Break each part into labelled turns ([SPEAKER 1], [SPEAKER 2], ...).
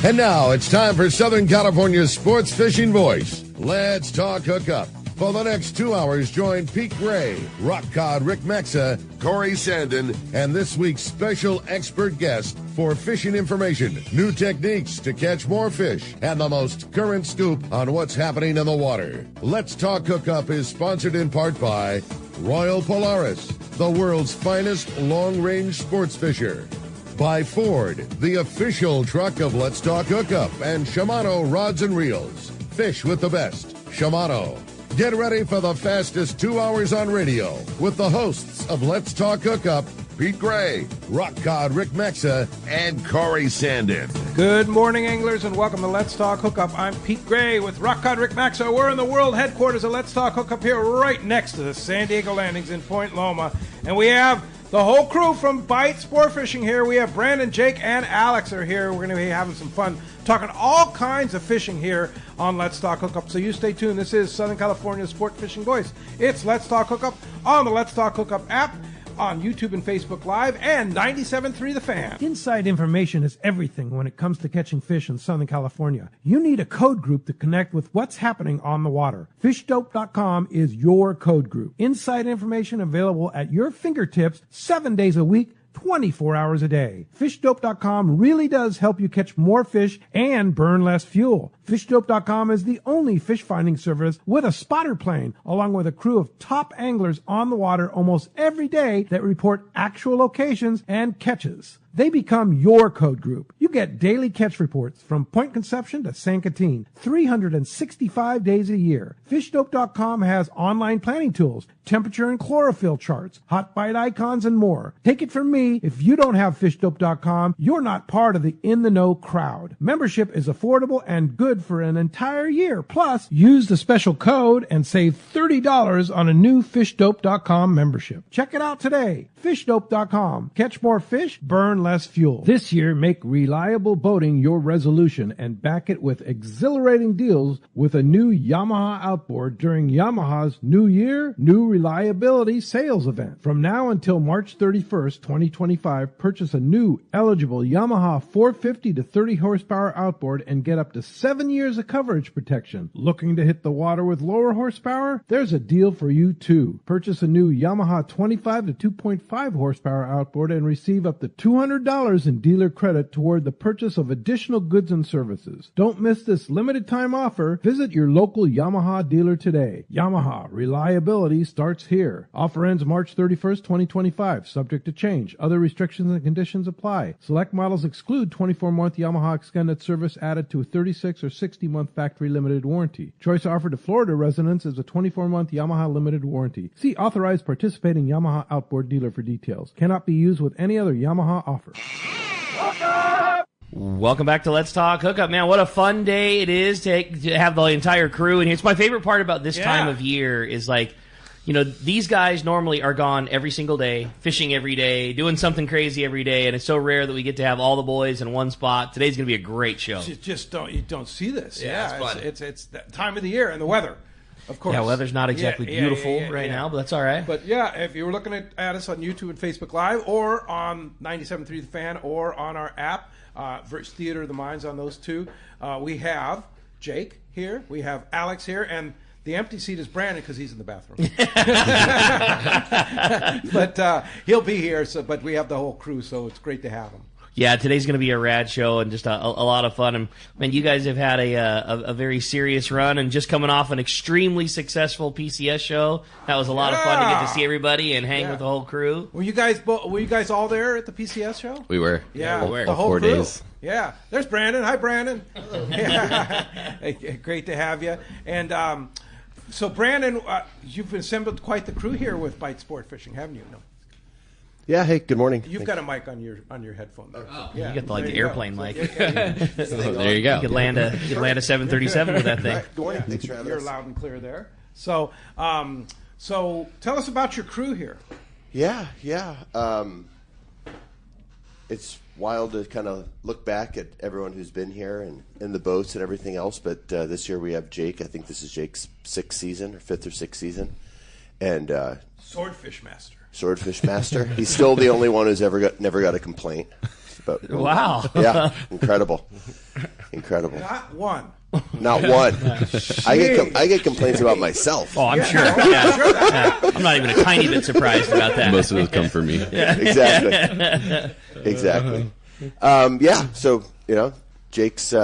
[SPEAKER 1] And now it's time for Southern California's sports fishing voice. Let's talk hookup. For the next 2 hours, join Pete Gray, Rock Cod Rick Maxa, Corey Sandin, and this week's special expert guest for fishing information, new techniques to catch more fish, and the most current scoop on what's happening in the water. Let's Talk Hookup is sponsored in part by Royal Polaris, the world's finest long-range sports fisher. By Ford, the official truck of Let's Talk Hookup, and Shimano Rods and Reels. Fish with the best. Shimano. Get ready for the fastest 2 hours on radio with the hosts of Let's Talk Hookup, Pete Gray, Rock Cod Rick Maxa, and Corey Sandin.
[SPEAKER 2] Good morning, anglers, and welcome to Let's Talk Hookup. I'm Pete Gray with Rock Cod Rick Maxa. We're in the world headquarters of Let's Talk Hookup here right next to the San Diego Landings in Point Loma. And we have the whole crew from Bight Sportfishing here. We have Brandon, Jake, and Alex are here. We're going to be having some fun talking all kinds of fishing here on Let's Talk Hookup. So you stay tuned. This is Southern California's sport fishing voice. It's Let's Talk Hookup on the Let's Talk Hookup app, on YouTube and Facebook Live, and 97.3 The Fan.
[SPEAKER 3] Inside information is everything when it comes to catching fish in Southern California. You need a code group to connect with what's happening on the water. FishDope.com is your code group. Inside information available at your fingertips 7 days a week, 24 hours a day. FishDope.com really does help you catch more fish and burn less fuel. FishDope.com is the only fish finding service with a spotter plane, along with a crew of top anglers on the water almost every day that report actual locations and catches. They become your code group. You get daily catch reports from Point Conception to San Catine, 365 days a year. FishDope.com has online planning tools, temperature and chlorophyll charts, hot bite icons, and more. Take it from me, if you don't have FishDope.com, you're not part of the in-the-know crowd. Membership is affordable and good for an entire year. Plus, use the special code and save $30 on a new FishDope.com membership. Check it out today. FishDope.com. Catch more fish, burn less fuel. This year, make reliable boating your resolution and back it with exhilarating deals with a new Yamaha outboard during Yamaha's New Year, New Reliability sales event. From now until March 31st, 2025, purchase a new eligible Yamaha 450 to 30 horsepower outboard and get up to 7 years of coverage protection. Looking to hit the water with lower horsepower? There's a deal for you too. Purchase a new Yamaha 25 to 2.5 horsepower outboard and receive up to $200 in dealer credit toward the purchase of additional goods and services. Don't miss this limited time offer. Visit your local Yamaha dealer today. Yamaha, reliability starts here. Offer ends March 31st, 2025, subject to change. Other restrictions and conditions apply. Select models exclude 24-month Yamaha extended service added to a 36 or 60-month factory limited warranty. Choice offered to Florida residents is a 24-month Yamaha limited warranty. See authorized participating Yamaha outboard dealer for details. Cannot be used with any other Yamaha offer.
[SPEAKER 4] Welcome back to Let's Talk Hookup. Man, what a fun day it is to have the entire crew in here. It's my favorite part about this time of year is like, you know, these guys normally are gone every single day, fishing every day, doing something crazy every day, and it's so rare that we get to have all the boys in one spot. Today's going to be a great show.
[SPEAKER 2] You don't see this.
[SPEAKER 4] Yeah,
[SPEAKER 2] it's that time of the year and the weather. Of course.
[SPEAKER 4] Yeah, weather's not exactly beautiful right now, but that's all right.
[SPEAKER 2] But yeah, if you were looking at us on YouTube and Facebook Live or on 97.3 The Fan or on our app, Theater of the Minds on those two, we have Jake here, we have Alex here, and the empty seat is Brandon because he's in the bathroom. But he'll be here, but we have the whole crew, so it's great to have him.
[SPEAKER 4] Yeah, today's going to be a rad show and just a lot of fun. And man, you guys have had a very serious run and just coming off an extremely successful PCS show. That was a lot of fun to get to see everybody and hang with the whole crew.
[SPEAKER 2] Were you guys all there at the PCS show?
[SPEAKER 5] We were.
[SPEAKER 2] Yeah,
[SPEAKER 5] we were.
[SPEAKER 2] The whole
[SPEAKER 5] 4
[SPEAKER 2] crew.
[SPEAKER 5] days.
[SPEAKER 2] Yeah, there's Brandon. Hi, Brandon. Great to have you. And so, Brandon, you've assembled quite the crew here with Bight Sportfishing, haven't you? No.
[SPEAKER 6] Yeah. Hey. Good morning.
[SPEAKER 2] You've got a mic on your headphone there.
[SPEAKER 4] Oh, yeah, you got the airplane mic.
[SPEAKER 5] There you go.
[SPEAKER 4] You could land a 737 with that thing.
[SPEAKER 6] Right. Good morning. Thanks for having us.
[SPEAKER 2] You're loud and clear there. So, so tell us about your crew here.
[SPEAKER 6] Yeah. It's wild to kind of look back at everyone who's been here and in the boats and everything else. But this year we have Jake. I think this is Jake's 6th season or 5th or 6th season, and
[SPEAKER 2] Swordfish Master.
[SPEAKER 6] He's still the only one who's never got a complaint. But
[SPEAKER 4] Wow.
[SPEAKER 6] yeah, incredible.
[SPEAKER 2] Not one.
[SPEAKER 6] Not one. I get complaints about myself.
[SPEAKER 4] Oh, I'm sure. Yeah. Yeah. I'm not even a tiny bit surprised about that.
[SPEAKER 5] Most of those come from me.
[SPEAKER 6] Exactly. So Jake's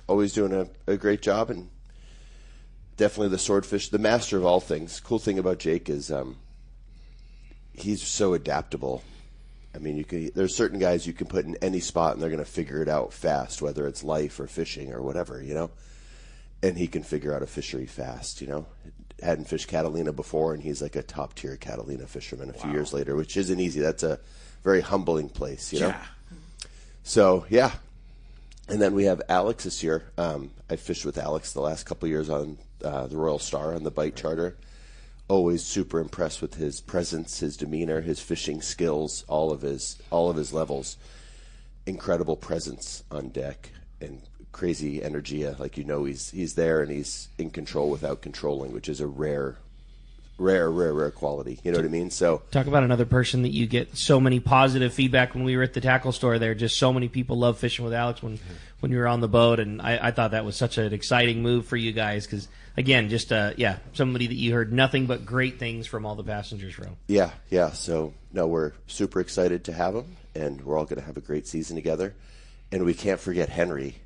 [SPEAKER 6] always doing a great job, and definitely the swordfish, the master of all things. Cool thing about Jake is he's so adaptable. I mean, there's certain guys you can put in any spot and they're going to figure it out fast, whether it's life or fishing or whatever, and he can figure out a fishery fast. Hadn't fished Catalina before, and he's like a top tier Catalina fisherman a few years later, which isn't easy. That's a very humbling place,
[SPEAKER 2] Yeah.
[SPEAKER 6] So yeah. And then we have Alex this year. I fished with Alex the last couple of years on the Royal Star on the Bight charter. Always super impressed with his presence, his demeanor, his fishing skills, all of his levels. Incredible presence on deck and crazy energy. He's there and he's in control without controlling, which is a rare quality. You know what I mean? So
[SPEAKER 4] talk about another person that you get so many positive feedback. When we were at the tackle store there, just so many people love fishing with Alex when you were on the boat, and I thought that was such an exciting move for you guys because, again, just somebody that you heard nothing but great things from all the passengers from.
[SPEAKER 6] Yeah. So no, we're super excited to have him, and we're all going to have a great season together. And we can't forget Henry.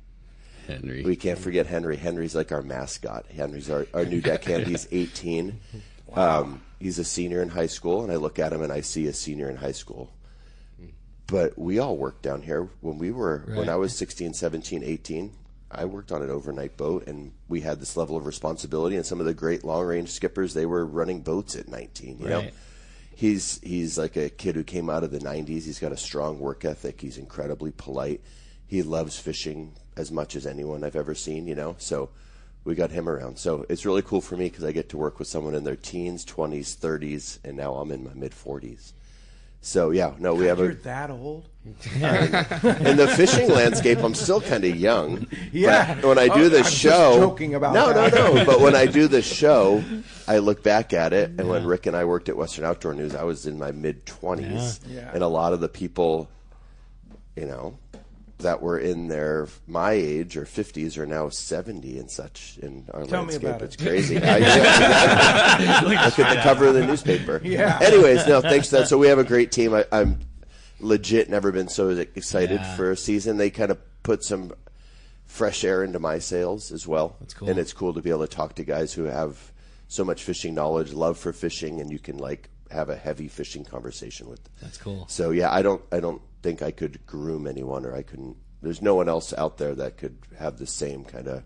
[SPEAKER 6] We can't forget Henry. Henry's like our mascot. Henry's our new deckhand. He's 18. Wow. He's a senior in high school, and I look at him and I see a senior in high school. But we all worked down here when I was 16, 17, 18. I worked on an overnight boat, and we had this level of responsibility. And some of the great long-range skippers, they were running boats at 19. You know, he's like a kid who came out of the 90s. He's got a strong work ethic. He's incredibly polite. He loves fishing as much as anyone I've ever seen. So we got him around. So it's really cool for me because I get to work with someone in their teens, 20s, 30s, and now I'm in my mid-40s. So, we have
[SPEAKER 2] You're that old?
[SPEAKER 6] in the fishing landscape, I'm still kind of young.
[SPEAKER 2] Yeah.
[SPEAKER 6] But when I do the show...
[SPEAKER 2] Just joking about that.
[SPEAKER 6] No. But when I do the show, I look back at it, and when Rick and I worked at Western Outdoor News, I was in my mid-20s.
[SPEAKER 2] Yeah.
[SPEAKER 6] And a lot of the people, that were in my age or 50s are now 70 and such in our
[SPEAKER 2] Tell
[SPEAKER 6] landscape.
[SPEAKER 2] Me about
[SPEAKER 6] It's
[SPEAKER 2] it.
[SPEAKER 6] crazy. Look at the cover of the newspaper.
[SPEAKER 2] Yeah.
[SPEAKER 6] Anyways, no, thanks to that. So we have a great team. I'm legit never been so excited for a season. They kind of put some fresh air into my sails as well.
[SPEAKER 4] That's cool.
[SPEAKER 6] And it's cool to be able to talk to guys who have so much fishing knowledge, love for fishing, and you can have a heavy fishing conversation with them.
[SPEAKER 4] That's cool.
[SPEAKER 6] So I don't think I could groom anyone, or I couldn't. There's no one else out there that could have the same kind of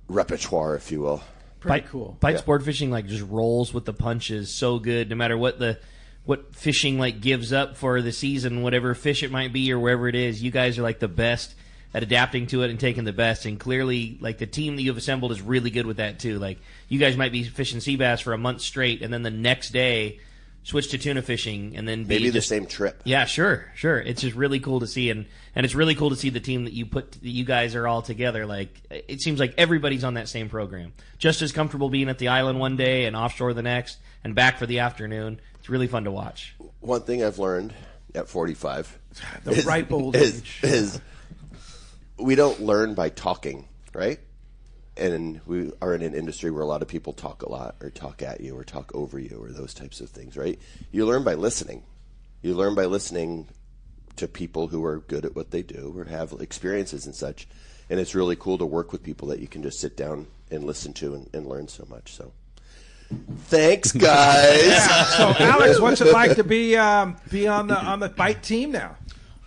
[SPEAKER 6] repertoire, if you will.
[SPEAKER 2] Pretty cool.
[SPEAKER 4] Bight sport fishing just rolls with the punches so good, no matter what fishing gives up for the season, whatever fish it might be or wherever it is. You guys are the best at adapting to it and taking the best, and clearly the team that you've assembled is really good with that too. You guys might be fishing sea bass for a month straight, and then the next day switch to tuna fishing, and then
[SPEAKER 6] maybe the same trip.
[SPEAKER 4] Yeah, sure. It's just really cool to see, and it's really cool to see the team that you guys are all together. It seems like everybody's on that same program, just as comfortable being at the island one day and offshore the next, and back for the afternoon. It's really fun to watch.
[SPEAKER 6] One thing I've learned at 45,
[SPEAKER 2] the ripe old age,
[SPEAKER 6] is we don't learn by talking, right? And we are in an industry where a lot of people talk a lot, or talk at you, or talk over you, or those types of things, right? You learn by listening. You learn by listening to people who are good at what they do or have experiences and such. And it's really cool to work with people that you can just sit down and listen to and learn so much. So thanks, guys.
[SPEAKER 2] So, Alex, what's it like to be on the Bight team now?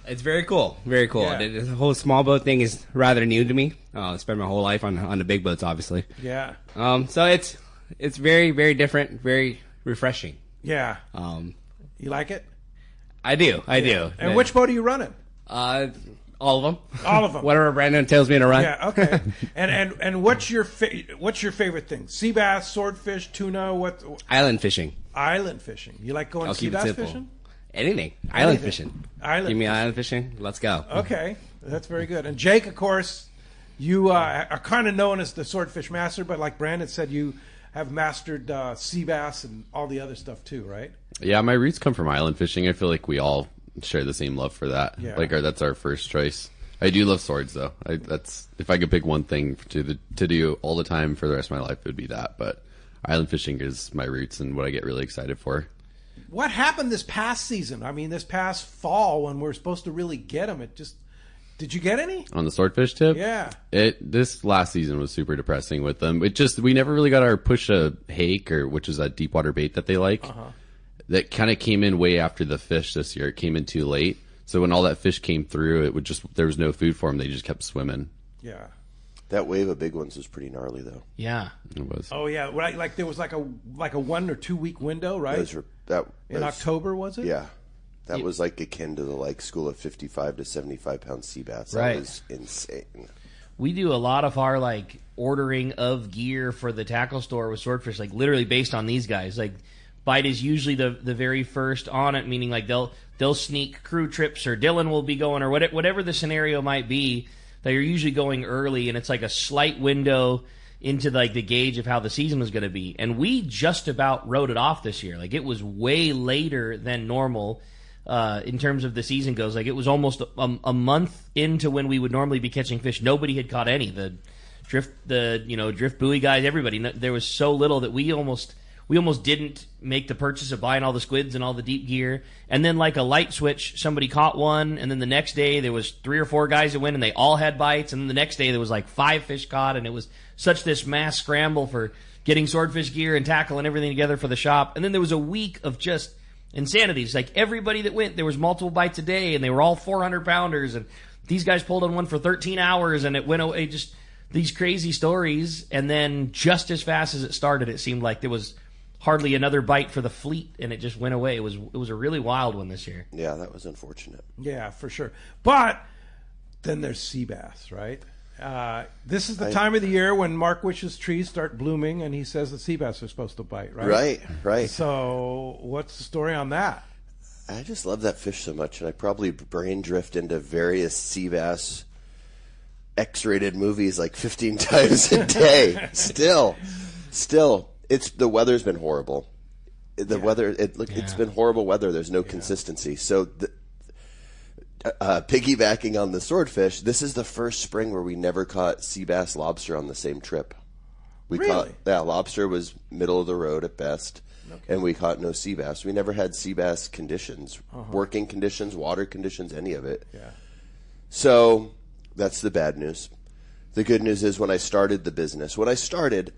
[SPEAKER 7] It's very cool. Very cool.
[SPEAKER 2] Yeah.
[SPEAKER 7] The whole small boat thing is rather new to me. I spent my whole life on the big boats, obviously.
[SPEAKER 2] Yeah.
[SPEAKER 7] So it's very, very different, very refreshing.
[SPEAKER 2] Yeah. You like it?
[SPEAKER 7] I do.
[SPEAKER 2] And which boat are you running?
[SPEAKER 7] All of them.
[SPEAKER 2] All of them.
[SPEAKER 7] Whatever Brandon tells me to run.
[SPEAKER 2] Yeah. Okay. and what's your favorite thing? Sea bass, swordfish, tuna. What?
[SPEAKER 7] Island fishing.
[SPEAKER 2] Island fishing. You like going
[SPEAKER 7] I'll
[SPEAKER 2] sea
[SPEAKER 7] keep it
[SPEAKER 2] bass
[SPEAKER 7] simple.
[SPEAKER 2] fishing?
[SPEAKER 7] Anything. Island fishing.
[SPEAKER 2] Island.
[SPEAKER 7] You mean
[SPEAKER 2] fishing.
[SPEAKER 7] island fishing? Let's go.
[SPEAKER 2] Okay, that's very good. And Jake, of course, you are kind of known as the swordfish master, but like Brandon said, you have mastered sea bass and all the other stuff too, right?
[SPEAKER 5] Yeah, my roots come from island fishing. I feel like we all share the same love for that.
[SPEAKER 2] Yeah.
[SPEAKER 5] Like that's our first choice. I do love swords though. That's if I could pick one thing to do all the time for the rest of my life, it would be that. But island fishing is my roots and what I get really excited for.
[SPEAKER 2] What happened this past season? I mean, this past fall when we're supposed to really get them, did you get any?
[SPEAKER 5] On the swordfish tip?
[SPEAKER 2] Yeah.
[SPEAKER 5] This last season was super depressing with them. We never really got our push a hake, which is a deep water bait that they like. Uh-huh. That kind of came in way after the fish this year. It came in too late. So when all that fish came through, there was no food for them. They just kept swimming.
[SPEAKER 2] Yeah.
[SPEAKER 6] That wave of big ones was pretty gnarly, though.
[SPEAKER 4] Yeah,
[SPEAKER 5] it was.
[SPEAKER 2] Oh yeah, right. Like there was like a 1 or 2 week window, right? In October, was it?
[SPEAKER 6] Yeah, that was like akin to the school of 55 to 75 pound sea bass.
[SPEAKER 4] Right.
[SPEAKER 6] That was insane.
[SPEAKER 4] We do a lot of our ordering of gear for the tackle store with swordfish, literally based on these guys. Bight is usually the very first on it, meaning they'll sneak crew trips or Dylan will be going or whatever the scenario might be. They're usually going early, and it's a slight window into the gauge of how the season was going to be. And we just about wrote it off this year. It was way later than normal in terms of the season goes. It was almost a month into when we would normally be catching fish. Nobody had caught any. The drift buoy guys, everybody. There was so little that we almost didn't make the purchase of buying all the squids and all the deep gear. And then a light switch, somebody caught one, and then the next day there was 3 or 4 guys that went, and they all had bites. And then the next day there was 5 fish caught, and it was such this mass scramble for getting swordfish gear and tackle and everything together for the shop. And then there was a week of just insanities. Everybody that went, there was multiple bites a day, and they were all 400-pounders. And these guys pulled on one for 13 hours, and it went away. Just these crazy stories. And then just as fast as it started, it seemed like there was hardly another bite for the fleet, and it just went away. It was a really wild one this year.
[SPEAKER 6] Yeah, that was unfortunate.
[SPEAKER 2] Yeah, for sure. But then there's sea bass, right? This is the time of the year when Mark Wish's trees start blooming, and he says the sea bass are supposed to bite, right?
[SPEAKER 6] Right.
[SPEAKER 2] So what's the story on that?
[SPEAKER 6] I just love that fish so much, and I probably brain drift into various sea bass X-rated movies 15 times a day. Still. The weather's been horrible. Weather, it's been horrible weather. There's no consistency. So, piggybacking on the swordfish, this is the first spring where we never caught sea bass, lobster on the same trip. Lobster was middle of the road at best, and we caught no sea bass. We never had sea bass conditions, working conditions, water conditions, any of it.
[SPEAKER 2] Yeah.
[SPEAKER 6] So that's the bad news. The good news is when I started the business,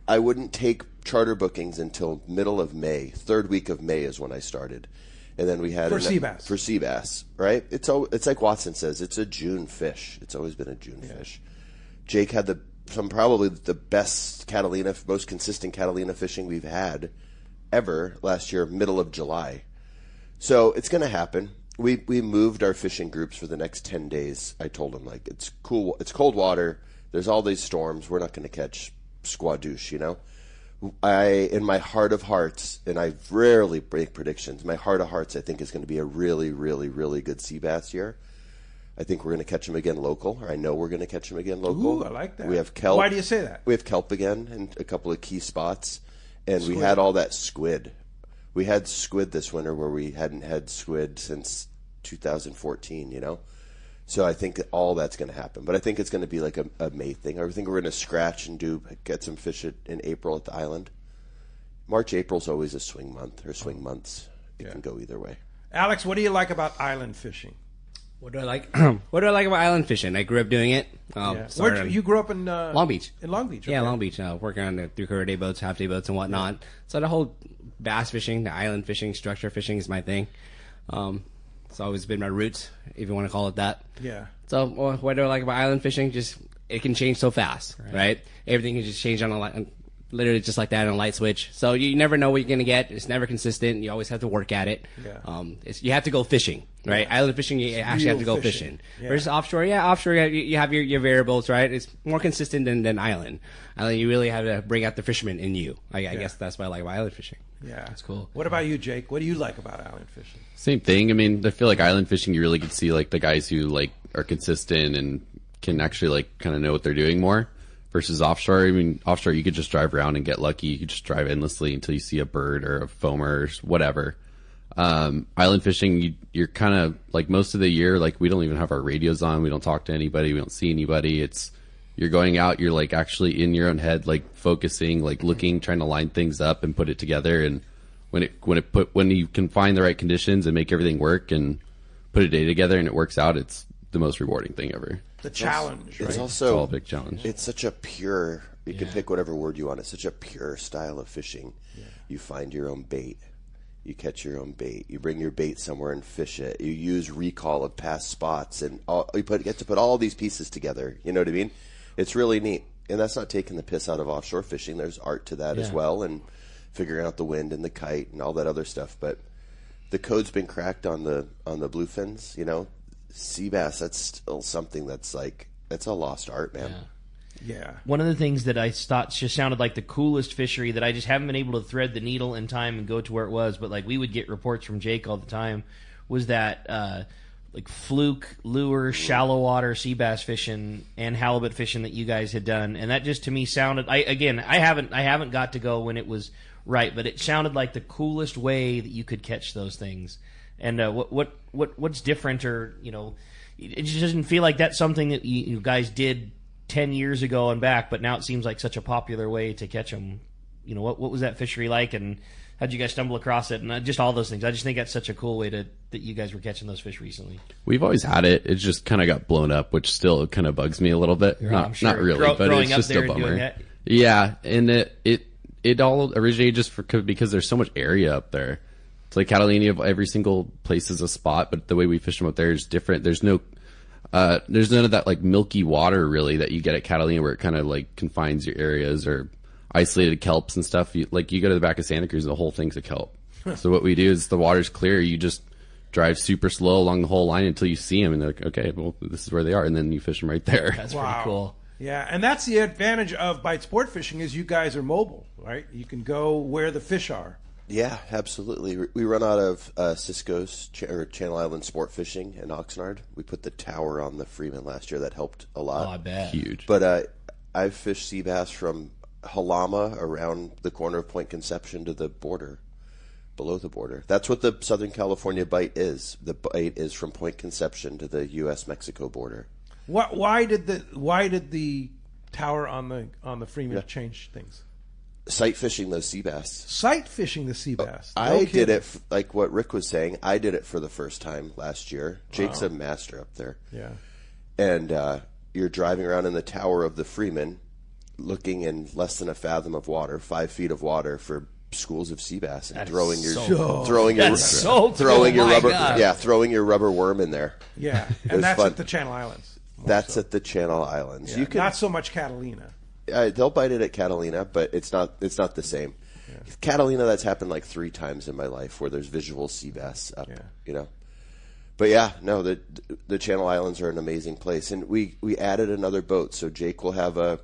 [SPEAKER 6] I wouldn't take charter bookings until middle of May. 3rd week of May is when I started. And then we had
[SPEAKER 2] sea bass.
[SPEAKER 6] For sea bass, right? It's like Watson says, it's a June fish. It's always been a June fish. Jake had probably the best Catalina, most consistent Catalina fishing we've had ever last year, middle of July. So it's going to happen. We moved our fishing groups for the next 10 days. I told them it's cool. It's cold water. There's all these storms. We're not going to catch squadouche, in my heart of hearts, and I rarely break predictions, my heart of hearts, I think is going to be a really, really, really good sea bass year. I think we're going to catch them again local, or I know we're going to catch them again local.
[SPEAKER 2] Ooh, I like that.
[SPEAKER 6] We have kelp.
[SPEAKER 2] Why do you say that?
[SPEAKER 6] We have kelp again in a couple of key spots, and we had all that squid. We had squid this winter where we hadn't had squid since 2014, So I think that all that's going to happen. But I think it's going to be a May thing. I think we're going to scratch and get some fish in April at the island. March, April's always a swing month, or swing months. It can go either way.
[SPEAKER 2] Alex, what do you like about island fishing?
[SPEAKER 7] What do I like? What do I like about island fishing? I grew up doing it.
[SPEAKER 2] Where you grew up in
[SPEAKER 7] Long Beach.
[SPEAKER 2] In Long Beach, okay.
[SPEAKER 7] Yeah, Long Beach. Working on the 3/4 day boats, half day boats, and whatnot. So the whole bass fishing, the island fishing, structure fishing is my thing. It's always been my roots, if you want to call it that.
[SPEAKER 2] Yeah.
[SPEAKER 7] So what do I like about island fishing? Just it can change so fast, right? Everything can just change literally just like that on a light switch. So you never know what you're going to get. It's never consistent. You always have to work at it.
[SPEAKER 2] Yeah.
[SPEAKER 7] You have to go fishing, right? Yeah. Island fishing, you actually have to go fishing.
[SPEAKER 2] Yeah.
[SPEAKER 7] Versus offshore, offshore you have your variables, right? It's more consistent than island. Island, you really have to bring out the fisherman in you. I guess that's what I like about island fishing.
[SPEAKER 2] Yeah,
[SPEAKER 4] that's cool.
[SPEAKER 2] What about you, Jake? What do you like about island fishing?
[SPEAKER 5] Same thing. I mean, I feel like island fishing, you really can see the guys who are consistent and can actually kind of know what they're doing more. Versus offshore, I mean, offshore you could just drive around and get lucky. You could just drive endlessly until you see a bird or a foamer or whatever. Island fishing, you're kind of like most of the year, like we don't even have our radios on. We don't talk to anybody. We don't see anybody. You're going out, you're like actually in your own head, like focusing, like looking, trying to line things up and put it together. And when you can find the right conditions and make everything work and put a day together and it works out, it's the most rewarding thing ever.
[SPEAKER 2] The challenge, right?
[SPEAKER 6] It's also
[SPEAKER 5] all a big challenge.
[SPEAKER 6] It's such a pure, you can pick whatever word you want. It's such a pure style of fishing. Yeah. You find your own bait. You catch your own bait. You bring your bait somewhere and fish it. You use recall of past spots, and get to put all these pieces together. You know what I mean? It's really neat, and that's not taking the piss out of offshore fishing. There's art to that as well, and figuring out the wind and the kite and all that other stuff. But the code's been cracked on the bluefins. You know, sea bass. That's still something that's a lost art, man.
[SPEAKER 2] Yeah.
[SPEAKER 4] One of the things that I thought just sounded like the coolest fishery that I just haven't been able to thread the needle in time and go to where it was, but like we would get reports from Jake all the time, was that like fluke lure, shallow water sea bass fishing and halibut fishing that you guys had done, and that just to me sounded. I haven't got to go when it was right, but it sounded like the coolest way that you could catch those things. And what's different, or it just doesn't feel like that's something that you guys did 10 years ago and back, but now it seems like such a popular way to catch them. What was that fishery like, and how'd you guys stumble across it, and just all those things? I just think that's such a cool way that you guys were catching those fish recently.
[SPEAKER 5] We've always had it. It just kind of got blown up, which still kind of bugs me a little bit. Not really, but it's just a bummer. Yeah, and it all originated just because there's so much area up there. It's like Catalina, every single place is a spot, but the way we fish them up there is different. There's none of that like milky water really that you get at Catalina, where it kind of like confines your areas, or isolated kelps and stuff. You go to the back of Santa Cruz and the whole thing's a kelp. So what we do is the water's clear. You just drive super slow along the whole line until you see them, and they're like, okay, well, this is where they are, and then you fish them right there.
[SPEAKER 4] That's pretty cool.
[SPEAKER 2] Yeah, and that's the advantage of Bight sport fishing, is you guys are mobile, right? You can go where the fish are.
[SPEAKER 6] Yeah, absolutely. We run out of Cisco's Channel Island sport fishing in Oxnard. We put the tower on the Freeman last year. That helped a lot.
[SPEAKER 4] Oh, I bet.
[SPEAKER 5] Huge.
[SPEAKER 6] But I've fished sea bass from Halama around the corner of Point Conception to the border, below the border. That's what the Southern California Bight is. The Bight is from Point Conception to the U.S.-Mexico border.
[SPEAKER 2] Why did the tower on the Freeman change things?
[SPEAKER 6] Sight fishing those sea bass.
[SPEAKER 2] Sight fishing the sea bass.
[SPEAKER 6] I did it like what Rick was saying. I did it for the first time last year. Jake's a master up there.
[SPEAKER 2] Yeah.
[SPEAKER 6] And you're driving around in the tower of the Freeman, looking in less than a fathom of water, 5 feet of water, for schools of sea bass, and throwing your rubber worm in there.
[SPEAKER 2] Yeah, and that's fun. At the Channel Islands.
[SPEAKER 6] That's at the Channel Islands.
[SPEAKER 2] Yeah. You can, not so much Catalina.
[SPEAKER 6] They'll bite it at Catalina, but it's not the same. Yeah. Catalina, that's happened like 3 times in my life where there's visual sea bass up. Yeah. But yeah, no, the Channel Islands are an amazing place, and we added another boat. So Jake will have a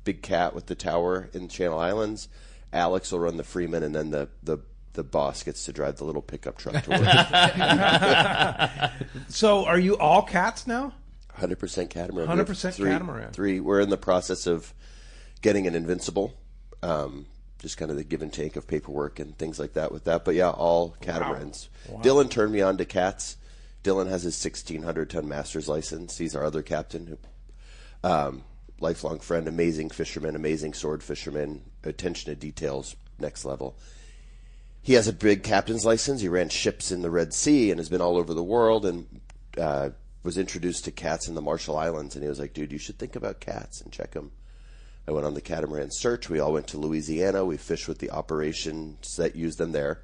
[SPEAKER 6] big cat with the tower in Channel Islands. Alex will run the Freeman, and then the boss gets to drive the little pickup truck to work.
[SPEAKER 2] So are you all cats now?
[SPEAKER 6] 100% catamaran.
[SPEAKER 2] 100% catamaran.
[SPEAKER 6] 3. We're in the process of getting an Invincible. Just kind of the give and take of paperwork and things like that with that. But yeah, all catamarans. Wow. Dylan turned me on to cats. Dylan has his 1,600-ton master's license. He's our other captain. Lifelong friend, amazing fisherman, amazing sword fisherman, attention to details, next level. He has a big captain's license. He ran ships in the Red Sea and has been all over the world, and was introduced to cats in the Marshall Islands. And he was like, dude, you should think about cats and check them. I went on the catamaran search. We all went to Louisiana. We fished with the operations that use them there.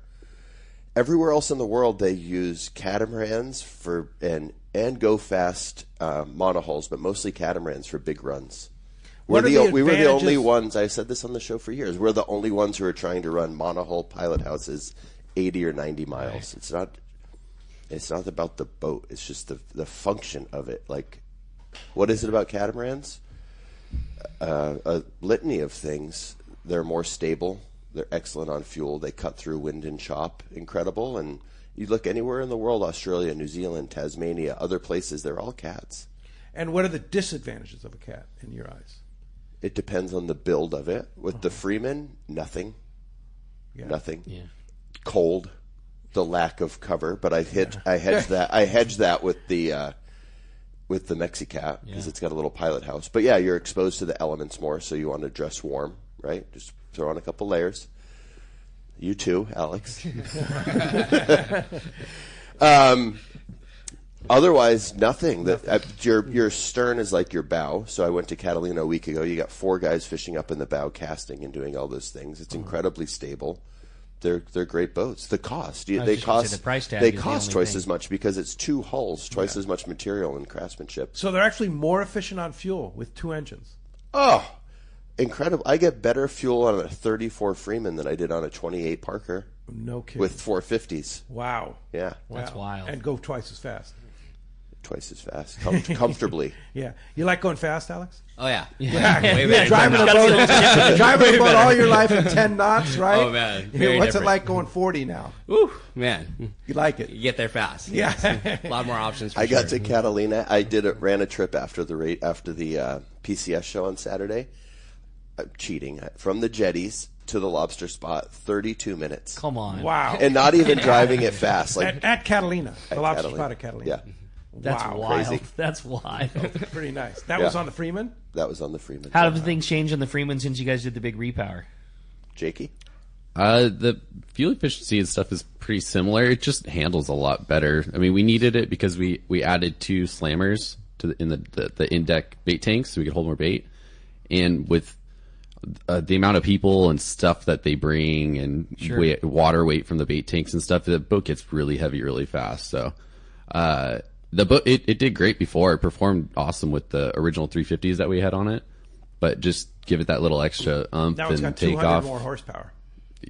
[SPEAKER 6] Everywhere else in the world, they use catamarans for and go fast monohulls, but mostly catamarans for big runs. We were the only ones. I said this on the show for years. We're the only ones who are trying to run monohull pilot houses 80 or 90 miles. Right. It's not about the boat. It's just the function of it. Like, what is it about catamarans? A litany of things. They're more stable. They're excellent on fuel. They cut through wind and chop. Incredible. And you look anywhere in the world, Australia, New Zealand, Tasmania, other places, they're all cats.
[SPEAKER 2] And what are the disadvantages of a cat in your eyes?
[SPEAKER 6] It depends on the build of it. With the Freeman, nothing.
[SPEAKER 2] Yeah.
[SPEAKER 6] Nothing.
[SPEAKER 4] Yeah.
[SPEAKER 6] Cold. the lack of cover, but I hedged that with the Mexicap because it's got a little pilot house. But yeah, you're exposed to the elements more, so you want to dress warm, right? Just throw on a couple layers. You too, Alex. Otherwise, nothing. Your stern is like your bow. So I went to Catalina a week ago. You got 4 guys fishing up in the bow, casting and doing all those things. It's incredibly stable. They're great boats. The cost they cost twice as much because it's 2 hulls, twice as much material and craftsmanship.
[SPEAKER 2] So they're actually more efficient on fuel with 2 engines.
[SPEAKER 6] Oh, incredible! I get better fuel on a 34 Freeman than I did on a 28 Parker.
[SPEAKER 2] No kidding.
[SPEAKER 6] With 450s.
[SPEAKER 2] Wow.
[SPEAKER 6] Yeah,
[SPEAKER 4] that's wild.
[SPEAKER 2] And go twice as fast.
[SPEAKER 6] Twice as fast, comfortably.
[SPEAKER 2] Yeah, you like going fast, Alex?
[SPEAKER 7] Oh yeah,
[SPEAKER 2] Way better. Driving a boat all your life at 10 knots, right?
[SPEAKER 7] Oh man,
[SPEAKER 2] what's it like going 40 now?
[SPEAKER 7] Ooh, man,
[SPEAKER 2] you like it?
[SPEAKER 7] You get there fast.
[SPEAKER 2] Yeah,
[SPEAKER 7] a lot more options.
[SPEAKER 6] I got to Catalina. I ran a trip after the PCS show on Saturday. Cheating from the jetties to the lobster spot, 32 minutes.
[SPEAKER 4] Come on,
[SPEAKER 2] wow!
[SPEAKER 6] And not even driving it fast, like
[SPEAKER 2] at Catalina, the lobster spot at Catalina.
[SPEAKER 6] Yeah.
[SPEAKER 4] That's wild.
[SPEAKER 6] Crazy.
[SPEAKER 4] That's wild.
[SPEAKER 2] Pretty nice. That was on the Freeman?
[SPEAKER 6] That was on the Freeman.
[SPEAKER 4] How have things changed on the Freeman since you guys did the big repower?
[SPEAKER 6] Jakey?
[SPEAKER 5] The fuel efficiency and stuff is pretty similar. It just handles a lot better. I mean, we needed it because we added 2 slammers in the in-deck bait tanks so we could hold more bait. And with the amount of people and stuff that they bring and water weight from the bait tanks and stuff, the boat gets really heavy really fast. So the boat it did great before. It performed awesome with the original 350s that we had on it, but just give it that little extra
[SPEAKER 2] now it's got 200 more horsepower.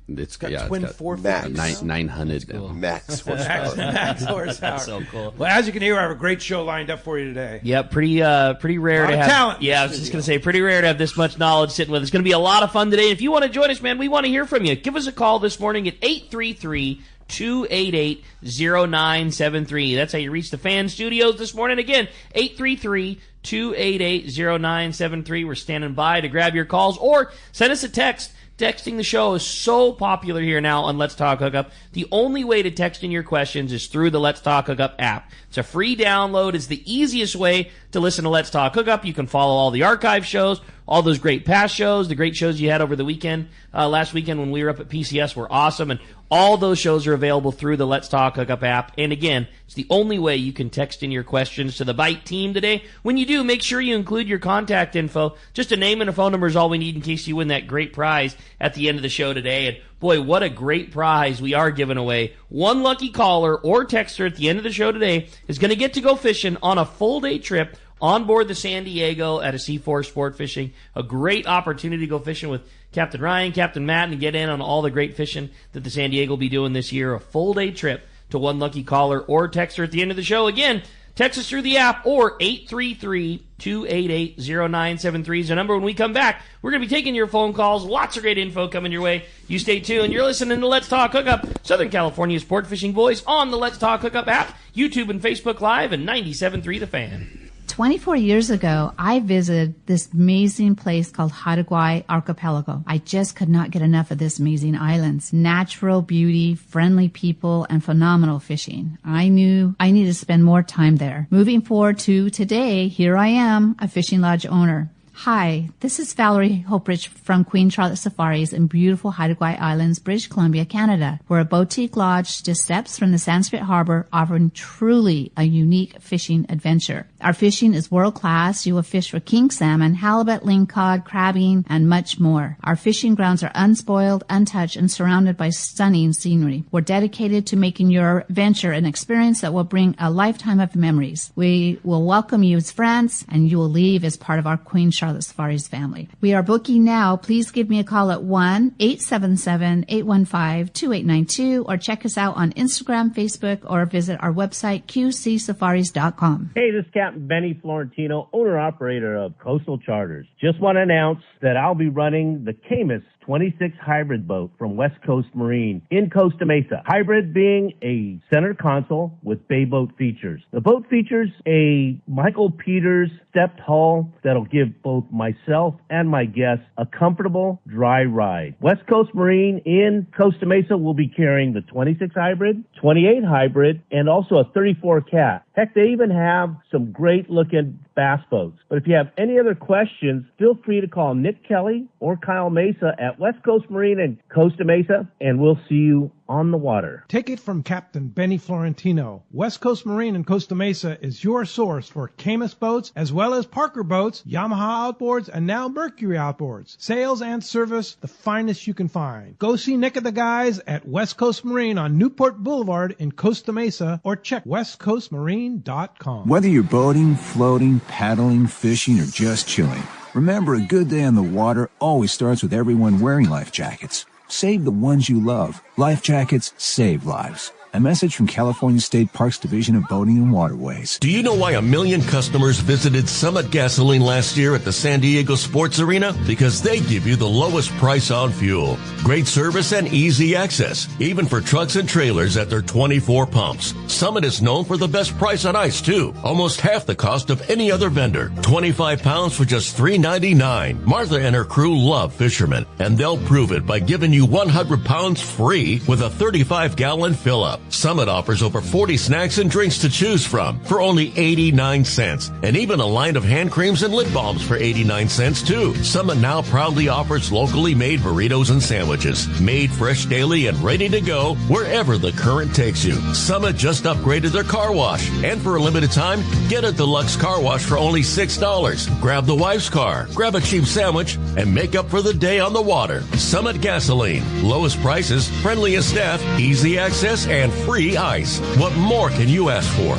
[SPEAKER 5] It's
[SPEAKER 2] got
[SPEAKER 5] twin
[SPEAKER 2] 450s.
[SPEAKER 5] 900
[SPEAKER 6] max horsepower.
[SPEAKER 2] Max horsepower.
[SPEAKER 4] That's so cool.
[SPEAKER 2] Well, as you can hear, I have a great show lined up for you today.
[SPEAKER 4] Yeah, pretty rare to have
[SPEAKER 2] talent.
[SPEAKER 4] Yeah, I was just going to say, pretty rare to have this much knowledge sitting with us. It's going to be a lot of fun today. If you want to join us, man, we want to hear from you. Give us a call this morning at 833-288-0973. That's how you reach the fan studios this morning. Again, 833-288-0973. We're standing by to grab your calls or send us a text. Texting the show is so popular here now on Let's Talk Hookup. The only way to text in your questions is through the Let's Talk Hookup app. It's a free download. It's the easiest way to listen to Let's Talk Hookup. You can follow all the archive shows, all those great past shows, the great shows you had over the weekend. Last weekend when we were up at PCS were awesome, and all those shows are available through the Let's Talk Hookup app. And again, it's the only way you can text in your questions to the Bight team today. When you do, make sure you include your contact info. Just a name and a phone number is all we need in case you win that great prize at the end of the show today. And boy, what a great prize we are giving away. One lucky caller or texter at the end of the show today is going to get to go fishing on a full day trip on board the San Diego at a C4 Sport Fishing. A great opportunity to go fishing with Captain Ryan, Captain Matt, and get in on all the great fishing that the San Diego will be doing this year. A full day trip to one lucky caller or texter at the end of the show. Again, text us through the app or 833-288-0973 is the number. When we come back, we're going to be taking your phone calls. Lots of great info coming your way. You stay tuned. You're listening to Let's Talk Hookup, Southern California's sport fishing voice on the Let's Talk Hookup app, YouTube and Facebook Live, and 97.3 The Fan.
[SPEAKER 8] 24 years ago, I visited this amazing place called Hawaii Archipelago. I just could not get enough of this amazing islands. Natural beauty, friendly people, and phenomenal fishing. I knew I needed to spend more time there. Moving forward to today, here I am, a fishing lodge owner. Hi, this is Valerie Hopridge from Queen Charlotte Safaris in beautiful Hawaii Islands, British Columbia, Canada. We're a boutique lodge just steps from the Sanskrit Harbor, offering truly a unique fishing adventure. Our fishing is world class. You will fish for king salmon, halibut, lingcod, crabbing, and much more. Our fishing grounds are unspoiled, untouched, and surrounded by stunning scenery. We're dedicated to making your adventure an experience that will bring a lifetime of memories. We will welcome you as friends, and you will leave as part of our Queen Charlotte Safaris family. We are booking now. Please give me a call at 1-877-815-2892 or check us out on Instagram, Facebook, or visit our website, qcsafaris.com.
[SPEAKER 9] Hey, this is Captain Benny Florentino, owner-operator of Coastal Charters. Just want to announce that I'll be running the Camus 26 hybrid boat from West Coast Marine in Costa Mesa. Hybrid being a center console with bay boat features. The boat features a Michael Peters stepped hull that'll give both myself and my guests a comfortable, dry ride. West Coast Marine in Costa Mesa will be carrying the 26 hybrid, 28 hybrid, and also a 34 cat. Heck, they even have some great-looking bass boats. But if you have any other questions, feel free to call Nick Kelly or Kyle Mesa at West Coast Marine in Costa Mesa, and we'll see you on the water.
[SPEAKER 3] Take it from Captain Benny Florentino. West Coast Marine in Costa Mesa is your source for Camus boats, as well as Parker boats, Yamaha outboards, and now Mercury outboards. Sales and service, the finest you can find. Go see Nick and the guys at West Coast Marine on Newport Boulevard in Costa Mesa, or check westcoastmarine.com.
[SPEAKER 10] Whether you're boating, floating, paddling, fishing, or just chilling, remember, a good day on the water always starts with everyone wearing life jackets. Save the ones you love. Life jackets save lives. A message from California State Parks Division of Boating and Waterways.
[SPEAKER 11] Do you know why 1 million customers visited Summit Gasoline last year at the San Diego Sports Arena? Because they give you the lowest price on fuel. Great service and easy access, even for trucks and trailers at their 24 pumps. Summit is known for the best price on ice, too. Almost half the cost of any other vendor. 25 pounds for just $3.99. Martha and her crew love fishermen, and they'll prove it by giving you 100 pounds free with a 35-gallon fill-up. Summit offers over 40 snacks and drinks to choose from for only 89 cents, and even a line of hand creams and lip balms for 89 cents too. Summit now proudly offers locally made burritos and sandwiches, made fresh daily and ready to go wherever the current takes you. Summit just upgraded their car wash, and for a limited time, get a deluxe car wash for only $6. Grab the wife's car, grab a cheap sandwich, and make up for the day on the water. Summit Gasoline, lowest prices, friendliest staff, easy access, and free ice. What more can you ask for?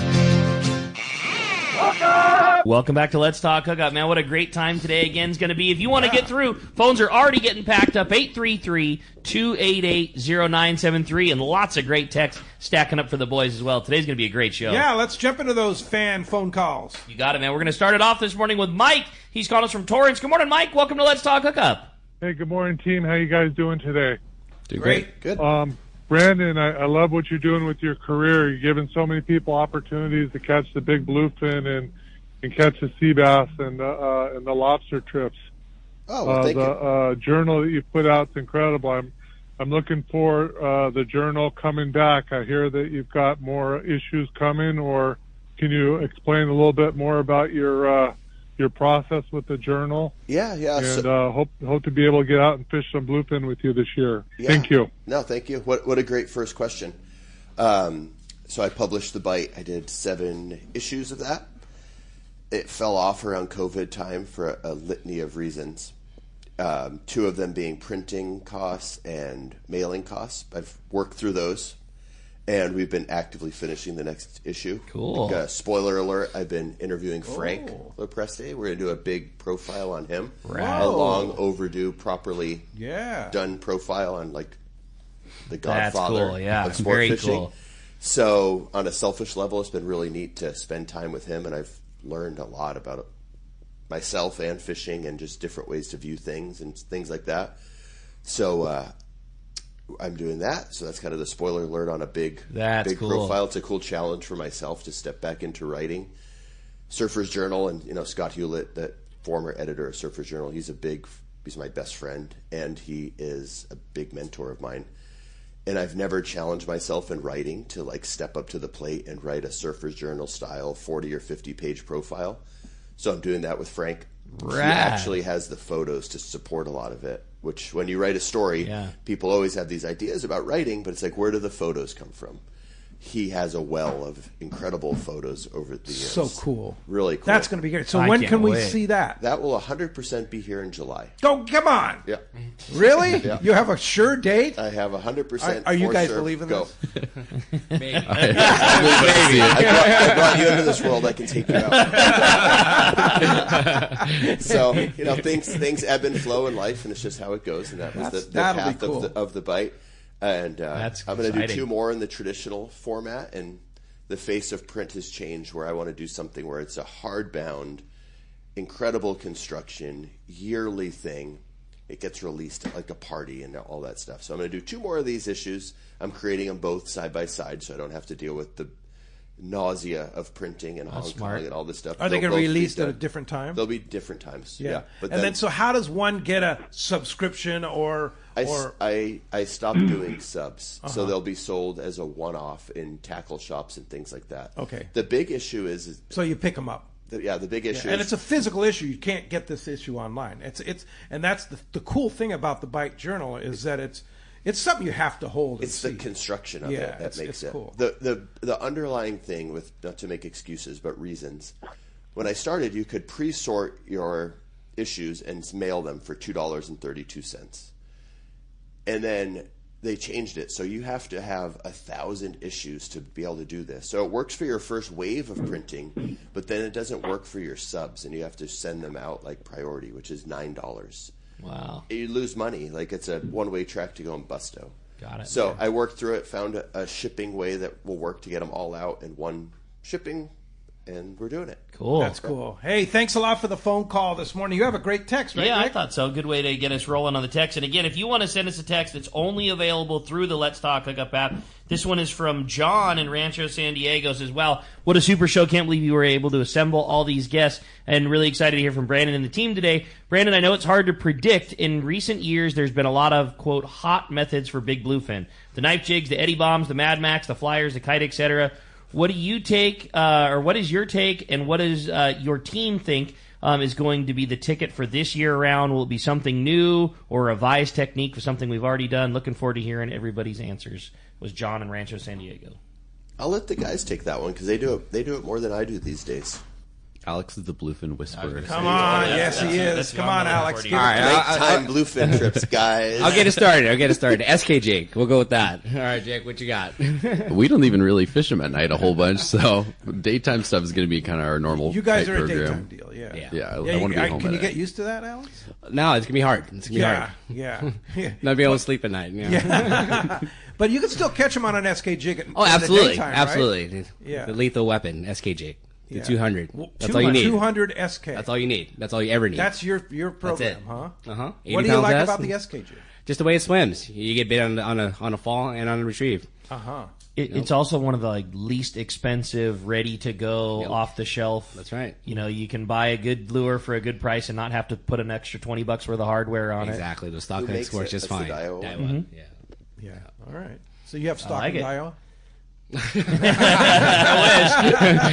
[SPEAKER 4] Welcome back to Let's Talk Hookup. Man, what a great time today again is going to be. If you want to get through, phones are already getting packed up. 833-288-0973, and lots of great texts stacking up for the boys as well. Today's going to be a great show.
[SPEAKER 2] Yeah, let's jump into those fan phone calls.
[SPEAKER 4] You got it, man. We're going to start it off this morning with Mike. He's calling us from Torrance. Good morning, Mike. Welcome to Let's Talk Hookup.
[SPEAKER 12] Hey, good morning, team. How you guys doing today?
[SPEAKER 5] Doing great.
[SPEAKER 6] Good.
[SPEAKER 12] Brandon, I love what you're doing with your career. You're giving so many people opportunities to catch the big bluefin and catch the sea bass and the lobster trips.
[SPEAKER 6] Oh, well, thank you.
[SPEAKER 12] The journal that you put out is incredible. I'm looking for the journal coming back. I hear that you've got more issues coming, or can you explain a little bit more about your process with the journal?
[SPEAKER 6] Yeah.
[SPEAKER 12] And hope to be able to get out and fish some bluefin with you this year.
[SPEAKER 6] Yeah.
[SPEAKER 12] Thank you.
[SPEAKER 6] No, thank you. What a great first question. So I published the Bight. I did 7 issues of that. It fell off around COVID time for a litany of reasons. 2 of them being printing costs and mailing costs. I've worked through those, and we've been actively finishing the next issue.
[SPEAKER 4] Cool.
[SPEAKER 6] Spoiler alert, I've been interviewing Frank Lopresti. We're going to do a big profile on him.
[SPEAKER 4] Right.
[SPEAKER 6] A long overdue, properly done profile on, like, the godfather of sport
[SPEAKER 4] Very
[SPEAKER 6] fishing.
[SPEAKER 4] Cool.
[SPEAKER 6] So on a selfish level, it's been really neat to spend time with him, and I've learned a lot about myself and fishing and just different ways to view things and things like that. So I'm doing that. So that's kind of the spoiler alert on a big
[SPEAKER 4] cool.
[SPEAKER 6] profile. It's a cool challenge for myself to step back into writing. Surfer's Journal, and Scott Hewlett, the former editor of Surfer's Journal, he's my best friend, and he is a big mentor of mine. And I've never challenged myself in writing to step up to the plate and write a Surfer's Journal style 40 or 50 page profile. So I'm doing that with Frank. He actually has the photos to support a lot of it, which when you write a story, people always have these ideas about writing, but it's like, where do the photos come from? He has a well of incredible photos over the years.
[SPEAKER 2] So cool.
[SPEAKER 6] Really cool.
[SPEAKER 2] That's going to be great. So when can we see that?
[SPEAKER 6] That will 100% be here in July.
[SPEAKER 2] Oh, come on.
[SPEAKER 6] Yeah.
[SPEAKER 2] Really?
[SPEAKER 6] Yeah.
[SPEAKER 2] You have a sure date?
[SPEAKER 6] I have 100%.
[SPEAKER 2] Are you guys believing this?
[SPEAKER 6] Maybe. I brought you into this world. I can take you out. So, things ebb and flow in life, and it's just how it goes. And that was the path of the Bight. And I'm going to do 2 more in the traditional format, and the face of print has changed, where I want to do something where it's a hardbound, incredible construction, yearly thing, it gets released at like a party and all that stuff. So I'm going to do 2 more of these issues. I'm creating them both side by side so I don't have to deal with the nausea of printing and Hong Kong and all this stuff.
[SPEAKER 2] Are they going to release at a different time?
[SPEAKER 6] They'll be different times. Yeah.
[SPEAKER 2] But then, so how does one get a subscription or?
[SPEAKER 6] I stopped doing subs, so they'll be sold as a one-off in tackle shops and things like that.
[SPEAKER 2] Okay.
[SPEAKER 6] The big issue is
[SPEAKER 2] so you pick them up.
[SPEAKER 6] The big issue,
[SPEAKER 2] and it's a physical issue. You can't get this issue online. And that's the cool thing about the Bight Journal is that it's something you have to hold.
[SPEAKER 6] It's the construction of it that makes it
[SPEAKER 2] cool.
[SPEAKER 6] The underlying thing, with not to make excuses but reasons. When I started, you could pre-sort your issues and mail them for $2.32, and then they changed it, so you have to have 1,000 issues to be able to do this. So it works for your first wave of printing, but then it doesn't work for your subs, and you have to send them out like priority, which is $9.
[SPEAKER 4] Wow.
[SPEAKER 6] You lose money. Like, it's a one-way track to go in Busto.
[SPEAKER 4] Got it.
[SPEAKER 6] So I worked through it, found a shipping way that will work to get them all out in one shipping, and we're doing it.
[SPEAKER 4] Cool.
[SPEAKER 2] That's cool. Hey, thanks a lot for the phone call this morning. You have a great text, right,
[SPEAKER 4] Yeah,
[SPEAKER 2] Rick?
[SPEAKER 4] I thought so. Good way to get us rolling on the text. And again, if you want to send us a text, it's only available through the Let's Talk Hookup app. This one is from John in Rancho San Diego. Says, wow, what a super show. Can't believe you were able to assemble all these guests. And really excited to hear from Brandon and the team today. Brandon, I know it's hard to predict. In recent years, there's been a lot of, quote, hot methods for big bluefin. The knife jigs, the Eddie bombs, the Mad Max, the flyers, the kite, etc. What do you take, or what is your take, and what does your team think is going to be the ticket for this year around? Will it be something new or a revised technique for something we've already done? Looking forward to hearing everybody's answers. Was John in Rancho San Diego.
[SPEAKER 6] I'll let the guys take that one because they do it more than I do these days.
[SPEAKER 5] Alex is the bluefin whisperer.
[SPEAKER 2] Come on, yes he is. Come on, Alex.
[SPEAKER 7] All right,
[SPEAKER 6] Nighttime bluefin trips, guys.
[SPEAKER 7] I'll get it started. SK Jake. We'll go with that. All right, Jake, what you got?
[SPEAKER 5] We don't even really fish them at night a whole bunch, so daytime stuff is going to be kind of our normal.
[SPEAKER 2] You guys
[SPEAKER 5] type
[SPEAKER 2] are a
[SPEAKER 5] program.
[SPEAKER 2] daytime deal, yeah.
[SPEAKER 5] I want to be home.
[SPEAKER 2] Can you
[SPEAKER 5] at
[SPEAKER 2] get
[SPEAKER 5] night.
[SPEAKER 2] used to that, Alex?
[SPEAKER 7] No, it's gonna be hard. It's gonna be hard.
[SPEAKER 2] Yeah.
[SPEAKER 7] Not being able to sleep at night.
[SPEAKER 2] Yeah. But you can still catch them on an SK jig. In
[SPEAKER 7] absolutely,
[SPEAKER 2] the daytime,
[SPEAKER 7] absolutely.
[SPEAKER 2] Right? Yeah.
[SPEAKER 7] The lethal weapon, SK Jake. The
[SPEAKER 2] Yeah.
[SPEAKER 7] 200. That's all you need.
[SPEAKER 2] 200 SK.
[SPEAKER 7] That's all you need. That's all you ever need.
[SPEAKER 2] That's your program,
[SPEAKER 7] That's it.
[SPEAKER 2] huh?
[SPEAKER 7] Uh-huh.
[SPEAKER 2] What do you like about the SK jig?
[SPEAKER 7] Just the way it swims. You get bit on a fall and on a retrieve.
[SPEAKER 2] Uh-huh.
[SPEAKER 4] It's also one of the least expensive, ready to go, off the shelf.
[SPEAKER 7] That's right.
[SPEAKER 4] You know, you can buy a good lure for a good price and not have to put an extra $20 worth of hardware on
[SPEAKER 7] Exactly. The stock
[SPEAKER 6] Who makes
[SPEAKER 7] works
[SPEAKER 6] it?
[SPEAKER 7] just
[SPEAKER 6] That's
[SPEAKER 7] fine.
[SPEAKER 6] the Daiwa
[SPEAKER 7] Daiwa.
[SPEAKER 6] one?
[SPEAKER 7] Yeah.
[SPEAKER 2] All right. So you have stock
[SPEAKER 4] like
[SPEAKER 2] in
[SPEAKER 4] it.
[SPEAKER 2] Daiwa?
[SPEAKER 7] I wish.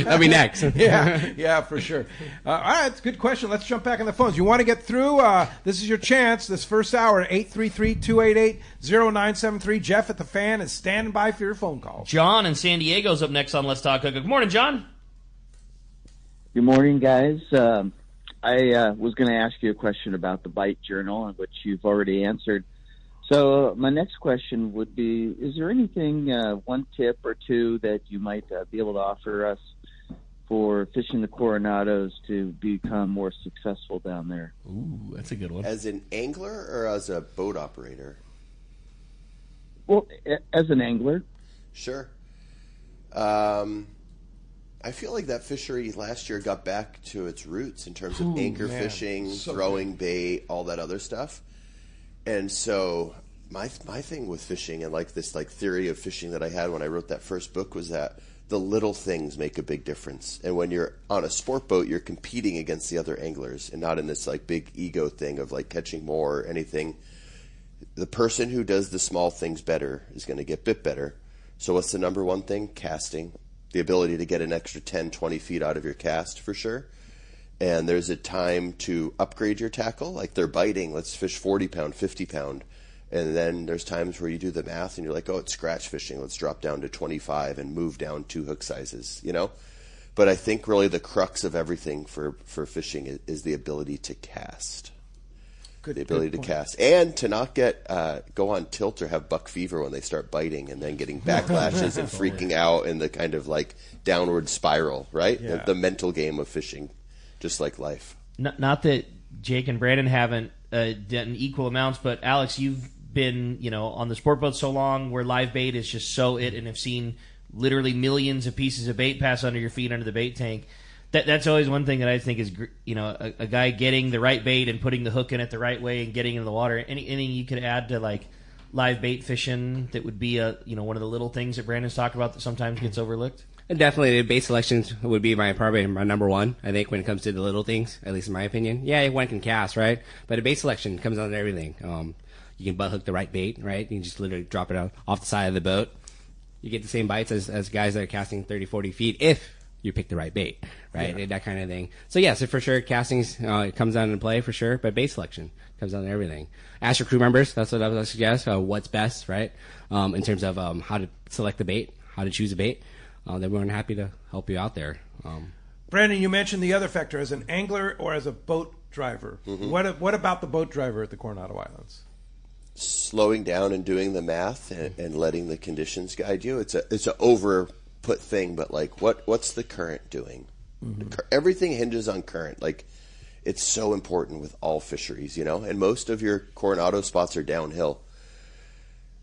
[SPEAKER 7] That'll be next.
[SPEAKER 2] Yeah, for sure. All right, it's a good question. Let's jump back on the phones. You want to get through? This is your chance. This first hour, 833-288-0973. Jeff at the Fan is standing by for your phone calls.
[SPEAKER 4] John in San Diego's up next on Let's Talk Hookup. Good morning, John.
[SPEAKER 13] Good morning, guys. I was going to ask you a question about the Bight Journal, which you've already answered. So my next question would be, is there anything, one tip or two that you might be able to offer us for fishing the Coronados to become more successful down there?
[SPEAKER 4] Ooh, that's a good one.
[SPEAKER 6] As an angler or as a boat operator?
[SPEAKER 13] Well, as an angler.
[SPEAKER 6] Sure. I feel like that fishery last year got back to its roots in terms of anchor fishing, throwing bait, all that other stuff. And so my thing with fishing and this theory of fishing that I had when I wrote that first book was that the little things make a big difference. And when you're on a sport boat, you're competing against the other anglers and not in this big ego thing of catching more or anything. The person who does the small things better is going to get bit better. So what's the number one thing? Casting. The ability to get an extra 10, 20 feet out of your cast for sure. And there's a time to upgrade your tackle. Like they're biting, let's fish 40-pound, 50-pound. And then there's times where you do the math and you're like, oh, it's scratch fishing. Let's drop down to 25 and move down 2 hook sizes, But I think really the crux of everything for fishing is the ability to cast. The ability to cast. And to not go on tilt or have buck fever when they start biting and then getting backlashes and freaking out in the kind of downward spiral, right?
[SPEAKER 2] Yeah.
[SPEAKER 6] The mental game of fishing. Just like life.
[SPEAKER 4] Not that Jake and Brandon haven't done equal amounts, but Alex, you've been on the sport boat so long where live bait is just so it, and have seen literally millions of pieces of bait pass under your feet under the bait tank. That's always one thing that I think is, a guy getting the right bait and putting the hook in it the right way and getting in the water. Anything you could add to like live bait fishing that would be one of the little things that Brandon's talked about that sometimes gets overlooked?
[SPEAKER 7] And definitely, the bait selections would be probably my number one. I think when it comes to the little things, at least in my opinion. Yeah, one can cast, right? But a bait selection comes down to everything. You can butt hook the right bait, right? You can just literally drop it out off the side of the boat. You get the same bites as guys that are casting 30, 40 feet if you pick the right bait, right? Yeah. That kind of thing. So, yeah, so for sure, castings comes down to play for sure, but bait selection comes down to everything. Ask your crew members. That's what I would suggest. What's best, right? In terms of how to select the bait, how to choose a bait. Then we're happy to help you out there.
[SPEAKER 2] Brandon, you mentioned the other factor as an angler or as a boat driver. Mm-hmm. What about the boat driver at the Coronado Islands?
[SPEAKER 6] Slowing down and doing the math and letting the conditions guide you. It's an over put thing, but like what's the current doing? Mm-hmm. Everything hinges on current. Like it's so important with all fisheries, and most of your Coronado spots are downhill.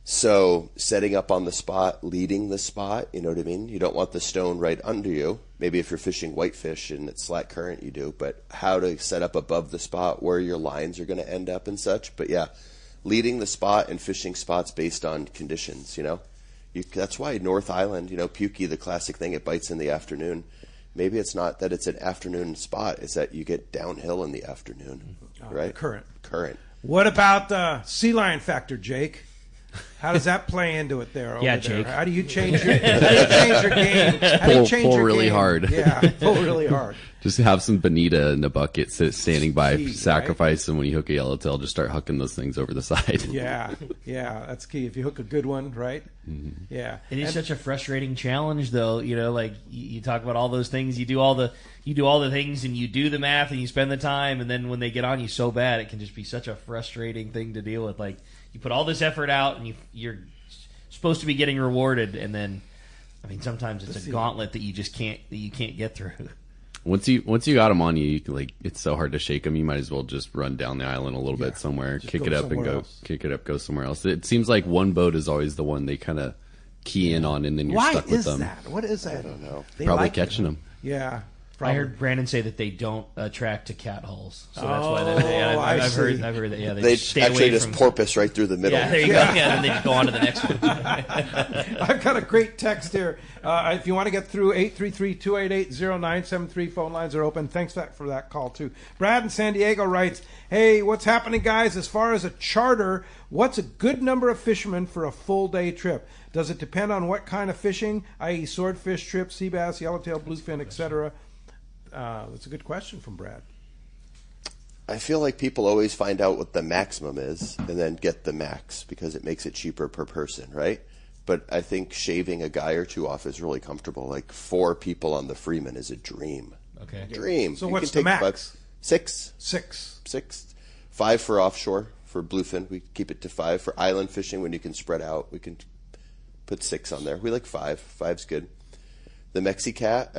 [SPEAKER 6] So setting up on the spot, leading the spot, you know what I mean? You don't want the stone right under you. Maybe if you're fishing whitefish and it's slack current, you do, but how to set up above the spot, where your lines are going to end up and such. But yeah, leading the spot and fishing spots based on conditions, that's why North Island, Pukey, the classic thing, it bites in the afternoon. Maybe it's not that it's an afternoon spot. It's that you get downhill in the afternoon, right? Current.
[SPEAKER 2] What about the sea lion factor, Jake? How does that play into it there?
[SPEAKER 4] Yeah, Jake.
[SPEAKER 2] How do you change your game? How do you change
[SPEAKER 5] pull
[SPEAKER 2] your
[SPEAKER 5] really
[SPEAKER 2] game?
[SPEAKER 5] hard.
[SPEAKER 2] Yeah, pull really hard.
[SPEAKER 5] Just have some bonita in the bucket standing by,
[SPEAKER 2] key,
[SPEAKER 5] sacrifice, and when you hook a yellowtail, just start hooking those things over the side.
[SPEAKER 2] Yeah, that's key. If you hook a good one, right?
[SPEAKER 5] Mm-hmm.
[SPEAKER 2] Yeah.
[SPEAKER 4] It is such a frustrating challenge, though. Like you talk about all those things, you do all the things, and you do the math, and you spend the time, and then when they get on you so bad, it can just be such a frustrating thing to deal with. Like you put all this effort out, and you're supposed to be getting rewarded, and then, sometimes it's a gauntlet that you can't get through.
[SPEAKER 5] Once you got them on you, it's so hard to shake them. You might as well just run down the island a little bit somewhere, kick it up, go somewhere else. It seems like one boat is always the one they kind of key in on, and then you're stuck with them.
[SPEAKER 2] Why is that? What is that? I
[SPEAKER 6] don't know.
[SPEAKER 5] Probably catching them.
[SPEAKER 2] Yeah.
[SPEAKER 4] Probably. I heard Brandon say that they don't attract to cat holes, so that's why. I've heard that. Yeah,
[SPEAKER 6] they
[SPEAKER 4] stay
[SPEAKER 6] actually
[SPEAKER 4] away
[SPEAKER 6] just
[SPEAKER 4] from
[SPEAKER 6] porpoise right through the middle.
[SPEAKER 4] Yeah, there you go. Yeah, and then they just go on to the next one.
[SPEAKER 2] I've got a great text here. If you want to get through, 833-288-0973 phone lines are open. Thanks for that call too. Brad in San Diego writes, "Hey, what's happening, guys? As far as a charter, what's a good number of fishermen for a full day trip? Does it depend on what kind of fishing, i.e., swordfish, trip, sea bass, yellowtail, bluefin, etc.?" That's a good question from Brad.
[SPEAKER 6] I feel like people always find out what the maximum is and then get the max because it makes it cheaper per person, right? But I think shaving a guy or two off is really comfortable. Like 4 people on the Freeman is a dream.
[SPEAKER 4] Okay.
[SPEAKER 6] Dream.
[SPEAKER 2] So what's the max?
[SPEAKER 6] 6.
[SPEAKER 2] 6.
[SPEAKER 6] 5 for offshore. For bluefin, we keep it to 5. For island fishing, when you can spread out, we can put 6 on there. We like 5. 5's good. The Mexicat,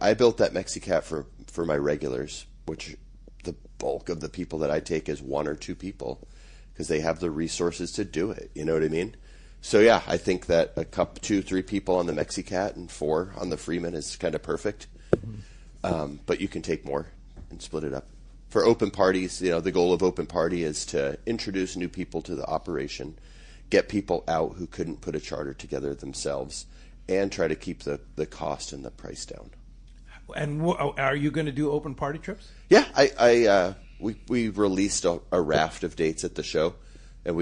[SPEAKER 6] I built that Mexicat for my regulars, which the bulk of the people that I take is 1 or 2 people because they have the resources to do it. You know what I mean? So, yeah, I think that 2, 3 people on the Mexicat and 4 on the Freeman is kind of perfect. But you can take more and split it up. For open parties, the goal of open party is to introduce new people to the operation, get people out who couldn't put a charter together themselves, and try to keep the cost and the price down.
[SPEAKER 2] And are you going to do open party trips?
[SPEAKER 6] Yeah, we released a raft of dates at the show, and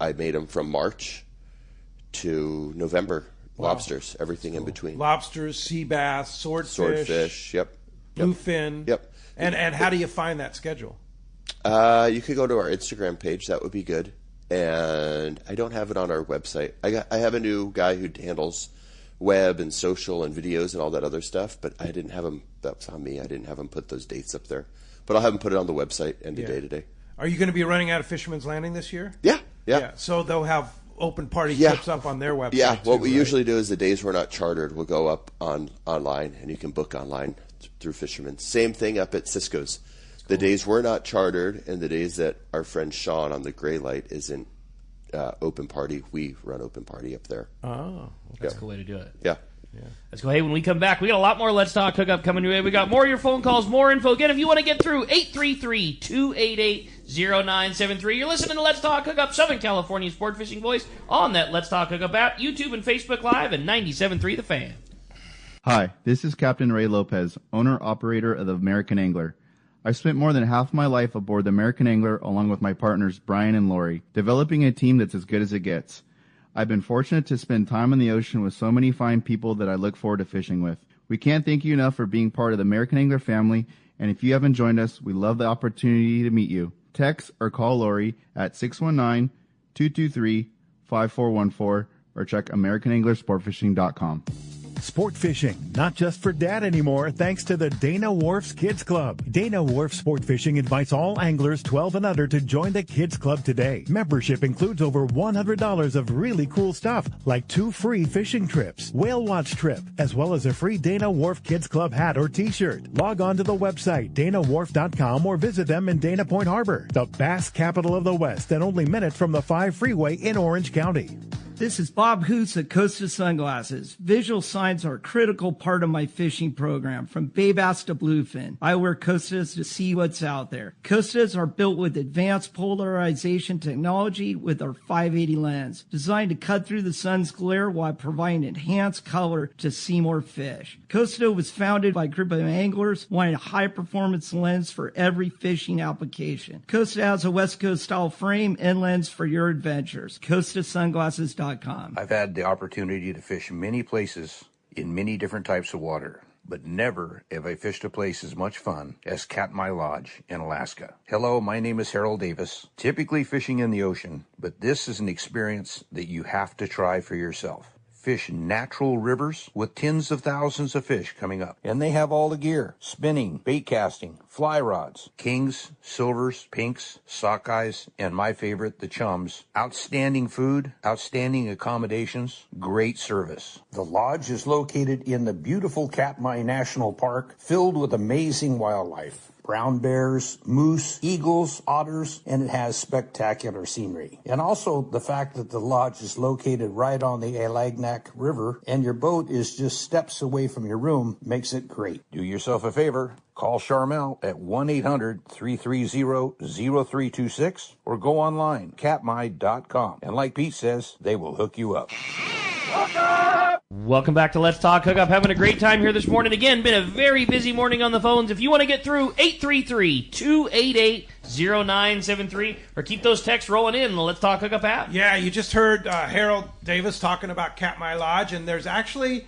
[SPEAKER 6] I made them from March to November. Wow. Lobsters, everything in between.
[SPEAKER 2] Lobsters, sea bass, swordfish.
[SPEAKER 6] Yep.
[SPEAKER 2] Bluefin.
[SPEAKER 6] Yep.
[SPEAKER 2] And how do you find that schedule?
[SPEAKER 6] You could go to our Instagram page. That would be good. And I don't have it on our website. I have a new guy who handles web and social and videos and all that other stuff, but I didn't have him. That's on me. I didn't have him put those dates up there. But I'll have him put it on the website end of day today.
[SPEAKER 2] Are you going to be running out of Fisherman's Landing this year?
[SPEAKER 6] Yeah.
[SPEAKER 2] So they'll have open party trips up on their website.
[SPEAKER 6] Yeah. What we usually do is the days we're not chartered, we'll go up online, and you can book online through Fisherman's. Same thing up at Cisco's. The days we're not chartered and the days that our friend Sean on the Gray Light isn't open party, we run open party up there.
[SPEAKER 2] Oh,
[SPEAKER 4] that's a cool way to do it.
[SPEAKER 6] Yeah.
[SPEAKER 4] Let's go. Hey, when we come back, we got a lot more Let's Talk Hookup coming your way. We got more of your phone calls, more info. Again, if you want to get through, 833-288-0973. You're listening to Let's Talk Hookup, Southern California sport fishing voice on that Let's Talk Hookup app, YouTube and Facebook Live, and 97.3 The Fan.
[SPEAKER 14] Hi, this is Captain Ray Lopez, owner-operator of the American Angler. I've spent more than half my life aboard the American Angler along with my partners Brian and Lori, developing a team that's as good as it gets. I've been fortunate to spend time on the ocean with so many fine people that I look forward to fishing with. We can't thank you enough for being part of the American Angler family, and if you haven't joined us, we love the opportunity to meet you. Text or call Lori at 619-223-5414 or check AmericanAnglerSportfishing.com.
[SPEAKER 15] Sport fishing, not just for dad anymore, thanks to the Dana Wharf's Kids Club. Dana Wharf Sport Fishing invites all anglers 12 and under to join the Kids Club today. Membership includes over $100 of really cool stuff, like 2 free fishing trips, whale watch trip, as well as a free Dana Wharf Kids Club hat or t-shirt. Log on to the website, danawharf.com, or visit them in Dana Point Harbor, the bass capital of the West, and only minutes from the 5 freeway in Orange County.
[SPEAKER 16] This is Bob Hoos at Costa Sunglasses. Visual signs are a critical part of my fishing program, from bay bass to bluefin. I wear Costas to see what's out there. Costas are built with advanced polarization technology with our 580 lens, designed to cut through the sun's glare while providing enhanced color to see more fish. Costa was founded by a group of anglers wanting a high-performance lens for every fishing application. Costa has a West Coast style frame and lens for your adventures. CostaSunglasses.com.
[SPEAKER 17] I've had the opportunity to fish many places in many different types of water, but never have I fished a place as much fun as Katmai Lodge in Alaska. Hello, my name is Harold Davis, typically fishing in the ocean, but this is an experience that you have to try for yourself. Fish natural rivers with tens of thousands of fish coming up. And they have all the gear: spinning, bait casting, fly rods, kings, silvers, pinks, sockeyes, and my favorite, the chums. Outstanding food, outstanding accommodations, great service. The lodge is located in the beautiful Katmai National Park, filled with amazing wildlife. Brown bears, moose, eagles, otters, and it has spectacular scenery. And also the fact that the lodge is located right on the Alagnak River and your boat is just steps away from your room makes it great. Do yourself a favor. Call Charmel at 1-800-330-0326 or go online, katmai.com. And like Pete says, they will hook you up.
[SPEAKER 4] Welcome back to Let's Talk Hookup. Having a great time here this morning. Again, been a very busy morning on the phones. If you want to get through, 833-288-0973, or keep those texts rolling in the Let's Talk Hookup app.
[SPEAKER 2] Yeah, you just heard Harold Davis talking about Katmai Lodge, and there's actually,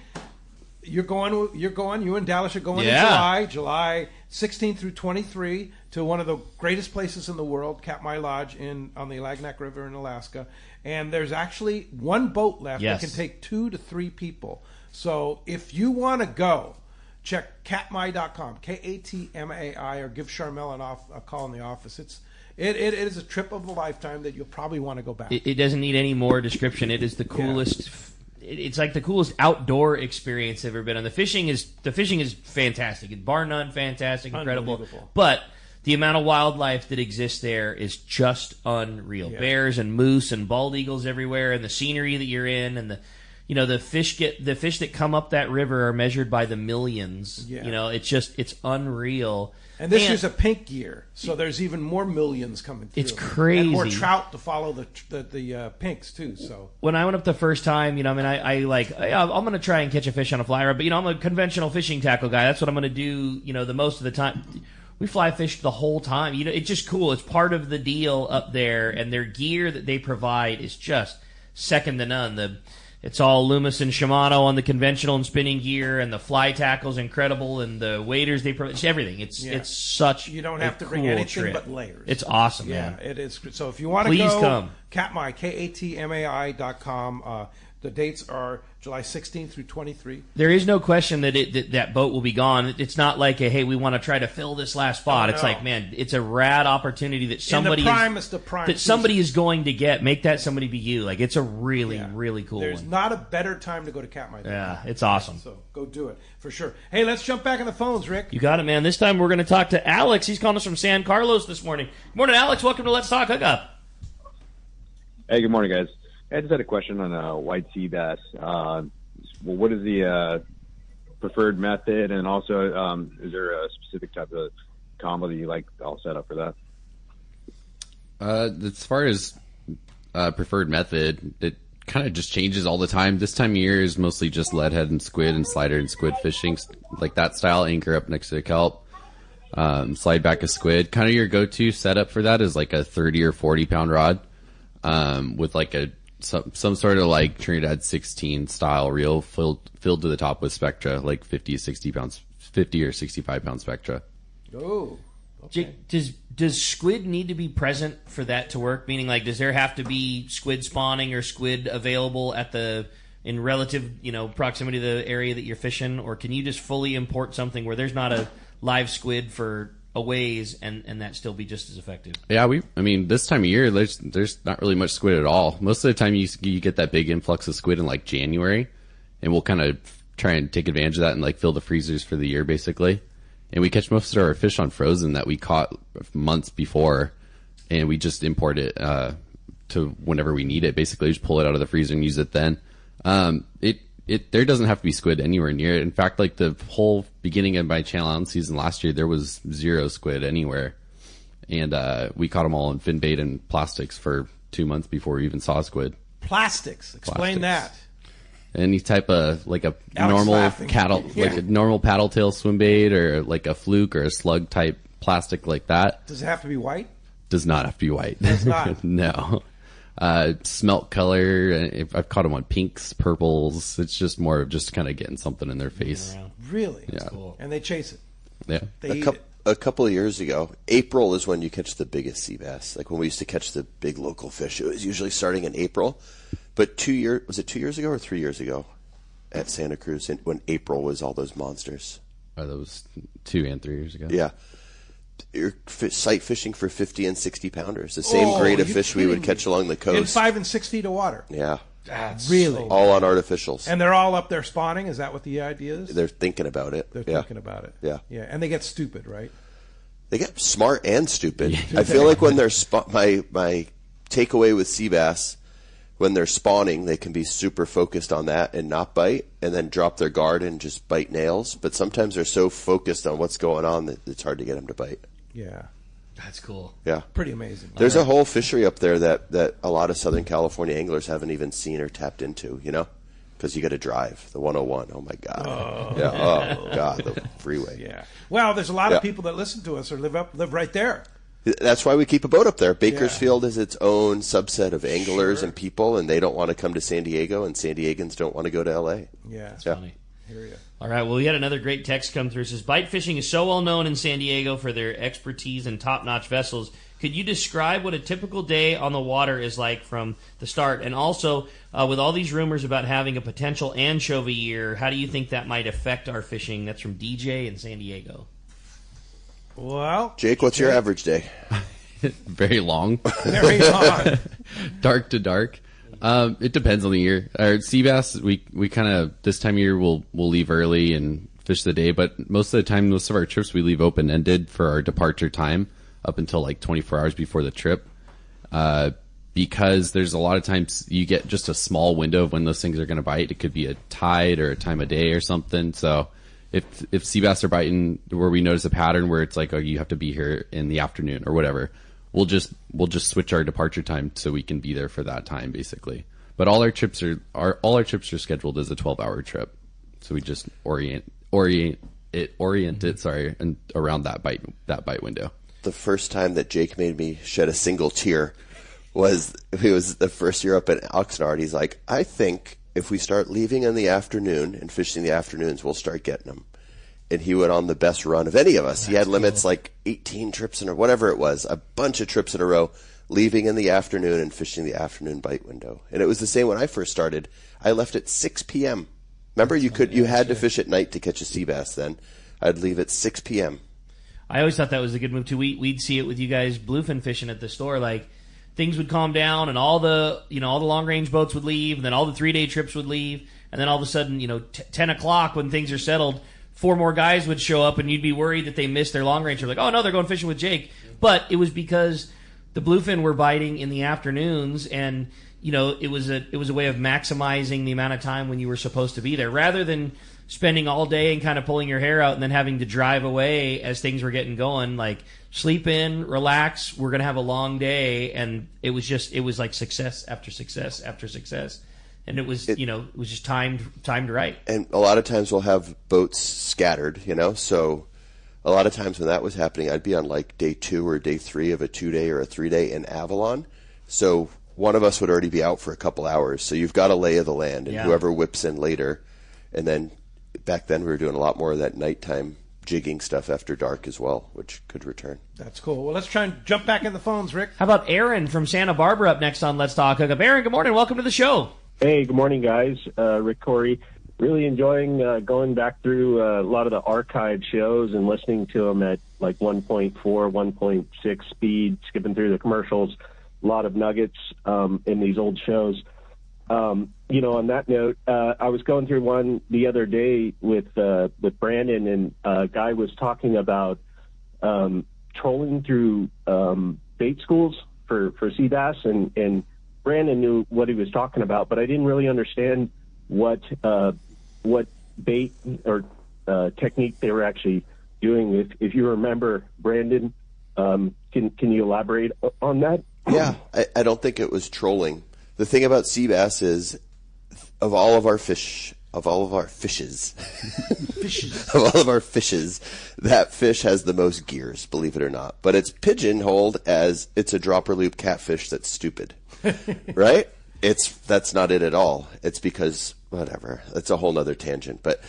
[SPEAKER 2] you and Dallas are going in July 16th through 23 to one of the greatest places in the world, Katmai Lodge on the Alagnak River in Alaska. And there's actually one boat left that can take 2 to 3 people. So if you want to go, check katmai.com, Katmai, or give Charmel a call in the office. It is a trip of a lifetime that you'll probably want to go back.
[SPEAKER 4] It doesn't need any more description. It is the coolest. Yeah. It's like the coolest outdoor experience I've ever been on. The fishing is fantastic. It's bar none, fantastic, incredible. But the amount of wildlife that exists there is just unreal. Yeah. Bears and moose and bald eagles everywhere, and the scenery that you're in, and the fish that come up that river are measured by the millions. Yeah. It's unreal.
[SPEAKER 2] And this year's a pink year, so there's even more millions coming through.
[SPEAKER 4] It's crazy.
[SPEAKER 2] And more trout to follow the pinks too. So
[SPEAKER 4] when I went up the first time, I'm going to try and catch a fish on a fly rod, but I'm a conventional fishing tackle guy. That's what I'm going to do. The most of the time. We fly fish the whole time. It's just cool. It's part of the deal up there, and their gear that they provide is just second to none. It's all Loomis and Shimano on the conventional and spinning gear, and the fly tackle's incredible, and the waders they provide. It's everything. It's such
[SPEAKER 2] you don't have to bring anything but layers.
[SPEAKER 4] It's awesome,
[SPEAKER 2] man. It is. So if you want to
[SPEAKER 4] please come.
[SPEAKER 2] Katmai, katmai.com. The dates are July 16th through 23.
[SPEAKER 4] There is no question that that boat will be gone. It's not like hey, we want to try to fill this last spot. It's like, man, it's a rad opportunity that somebody is going to get. Make that somebody be you. Like, it's a really, really cool
[SPEAKER 2] There's
[SPEAKER 4] one.
[SPEAKER 2] not a better time to go to Katmai.
[SPEAKER 4] Yeah, it's awesome.
[SPEAKER 2] So go do it for sure. Hey, let's jump back on the phones, Rick.
[SPEAKER 4] You got it, man. This time we're going to talk to Alex. He's calling us from San Carlos this morning. Good morning, Alex. Welcome to Let's Talk Hookup.
[SPEAKER 18] Hey, good morning, guys. I just had a question on white sea bass. what is the preferred method, and also is there a specific type of combo that you like all set up for that?
[SPEAKER 5] As far as preferred method, it kind of just changes all the time. This time of year is mostly just leadhead and squid and slider and squid fishing, like that style. Anchor up next to the kelp, slide back a squid. Kind of your go-to setup for that is like a 30 or 40 pound rod with like some sort of like Trinidad 16 style reel filled to the top with spectra, like 50 or 65 pound spectra.
[SPEAKER 2] Oh, okay.
[SPEAKER 4] Does squid need to be present for that to work? Meaning, like, does there have to be squid spawning or squid available in relative, proximity to the area that you're fishing, or can you just fully import something where there's not a live squid for a ways and that still be just as effective?
[SPEAKER 5] Yeah, this time of year, there's not really much squid at all. Most of the time, you get that big influx of squid in like January, and we'll kind of try and take advantage of that and like fill the freezers for the year, basically. And we catch most of our fish on frozen that we caught months before, and we just import it to whenever we need it. Basically, just pull it out of the freezer and use it then. There doesn't have to be squid anywhere near it. In fact, like the whole beginning of my Channel Island season last year, there was 0 squid anywhere, and we caught them all in fin bait and plastics for 2 months before we even saw squid.
[SPEAKER 2] Plastics. Explain that.
[SPEAKER 5] Any type of like a
[SPEAKER 2] Alex
[SPEAKER 5] normal
[SPEAKER 2] laughing.
[SPEAKER 5] like a normal paddle tail swim bait or like a fluke or a slug type plastic like that.
[SPEAKER 2] Does it have to be white?
[SPEAKER 5] Does not have to be white.
[SPEAKER 2] Does not.
[SPEAKER 5] No. Smelt color. I've caught them on pinks, purples. It's just more of just kind of getting something in their face.
[SPEAKER 2] Really?
[SPEAKER 5] Yeah.
[SPEAKER 2] Cool. And they chase it.
[SPEAKER 5] Yeah.
[SPEAKER 2] They eat it.
[SPEAKER 6] A couple of years ago, April is when you catch the biggest sea bass. Like when we used to catch the big local fish, it was usually starting in April. But 2 years ago or 3 years ago at Santa Cruz when April was all those monsters?
[SPEAKER 5] That was 2 and 3 years ago.
[SPEAKER 6] Yeah. You're sight fishing for 50 and 60 pounders. The same grade of fish we would catch along the coast.
[SPEAKER 2] In 5 and 6 feet of water.
[SPEAKER 6] Yeah.
[SPEAKER 2] That's really
[SPEAKER 6] all on artificials.
[SPEAKER 2] And they're all up there spawning? Is that what the idea is?
[SPEAKER 6] They're thinking about it.
[SPEAKER 2] They're thinking about it.
[SPEAKER 6] Yeah.
[SPEAKER 2] Yeah. And they get stupid, right?
[SPEAKER 6] They get smart and stupid. I feel like when they're my takeaway with sea bass, when they're spawning, they can be super focused on that and not bite, and then drop their guard and just bite nails. But sometimes they're so focused on what's going on that it's hard to get them to bite.
[SPEAKER 2] Yeah.
[SPEAKER 4] That's cool.
[SPEAKER 6] Yeah.
[SPEAKER 2] Pretty amazing.
[SPEAKER 6] There's a whole fishery up there that a lot of Southern California anglers haven't even seen or tapped into, because you got to drive the 101. Oh, my God.
[SPEAKER 2] Oh.
[SPEAKER 6] Yeah. Oh, God, the freeway.
[SPEAKER 2] Yeah. Well, there's a lot of people that listen to us or live right there.
[SPEAKER 6] That's why we keep a boat up there. Bakersfield is its own subset of anglers and people, and they don't want to come to San Diego, and San Diegans don't want to go to L.A.
[SPEAKER 2] Yeah, that's
[SPEAKER 4] funny.
[SPEAKER 2] Hear you.
[SPEAKER 4] All right, well, we had another great text come through. It says, Bight fishing is so well known in San Diego for their expertise and top-notch vessels. Could you describe what a typical day on the water is like from the start? And also, with all these rumors about having a potential anchovy year, how do you think that might affect our fishing? That's from DJ in San Diego.
[SPEAKER 2] Well,
[SPEAKER 6] Jake, what's your average day?
[SPEAKER 5] Very long.
[SPEAKER 2] Very long.
[SPEAKER 5] Dark to dark. It depends on the year. Our sea bass, we kind of this time of year we'll leave early and fish the day, but most of the time, most of our trips we leave open ended for our departure time up until like 24 hours before the trip. Because there's a lot of times you get just a small window of when those things are going to bite. It could be a tide or a time of day or something. So if sea bass are biting where we notice a pattern where it's like, oh, you have to be here in the afternoon or whatever, we'll just switch our departure time so we can be there for that time, basically. But all our trips are scheduled as a 12-hour trip, so we just orient it and around that bite window.
[SPEAKER 6] The first time that Jake made me shed a single tear was the first year up in Oxnard. He's like, I think if we start leaving in the afternoon and fishing in the afternoons, we'll start getting them. And he went on the best run of any of us. He had limits like 18 trips or whatever it was, a bunch of trips in a row, leaving in the afternoon and fishing the afternoon bite window. And it was the same when I first started. I left at 6 p.m. Remember, you had to fish at night to catch a sea bass then. I'd leave at 6 p.m.
[SPEAKER 4] I always thought that was a good move too. We'd see it with you guys bluefin fishing at the store. Like things would calm down, and all the long range boats would leave, and then all the 3-day trips would leave, and then all of a sudden, 10 o'clock when things are settled, 4 more guys would show up, and you'd be worried that they missed their long range. You're like, oh no, they're going fishing with Jake. But it was because the bluefin were biting in the afternoons, and it was a way of maximizing the amount of time when you were supposed to be there, rather than spending all day and kind of pulling your hair out and then having to drive away as things were getting going. Like, sleep in, relax. We're gonna have a long day, and it was like success after success after success. And it was just timed right.
[SPEAKER 6] And a lot of times we'll have boats scattered, so a lot of times when that was happening, I'd be on like day 2 or day 3 of a 2-day or a 3-day in Avalon. So one of us would already be out for a couple hours. So you've got a lay of the land, and whoever whips in later. And then back then we were doing a lot more of that nighttime jigging stuff after dark as well, which could return.
[SPEAKER 2] That's cool. Well, let's try and jump back in the phones, Rick.
[SPEAKER 4] How about Aaron from Santa Barbara up next on Let's Talk Hookup? Aaron, good morning. Welcome to the show.
[SPEAKER 19] Hey, good morning, guys. Rick, Corey. Really enjoying going back through a lot of the archive shows and listening to them at like 1.4, 1.6 speed, skipping through the commercials. A lot of nuggets in these old shows. On that note, I was going through one the other day with Brandon, and a guy was talking about trolling through bait schools for sea bass, and Brandon knew what he was talking about, but I didn't really understand what bait or technique they were actually doing. If you remember, Brandon, can you elaborate on that?
[SPEAKER 6] Yeah, I don't think it was trolling. The thing about sea bass is, of all of our fishes, that fish has the most gears, believe it or not. But it's pigeonholed as it's a dropper loop catfish that's stupid, right? That's not it at all. It's because, whatever, it's a whole nother tangent. But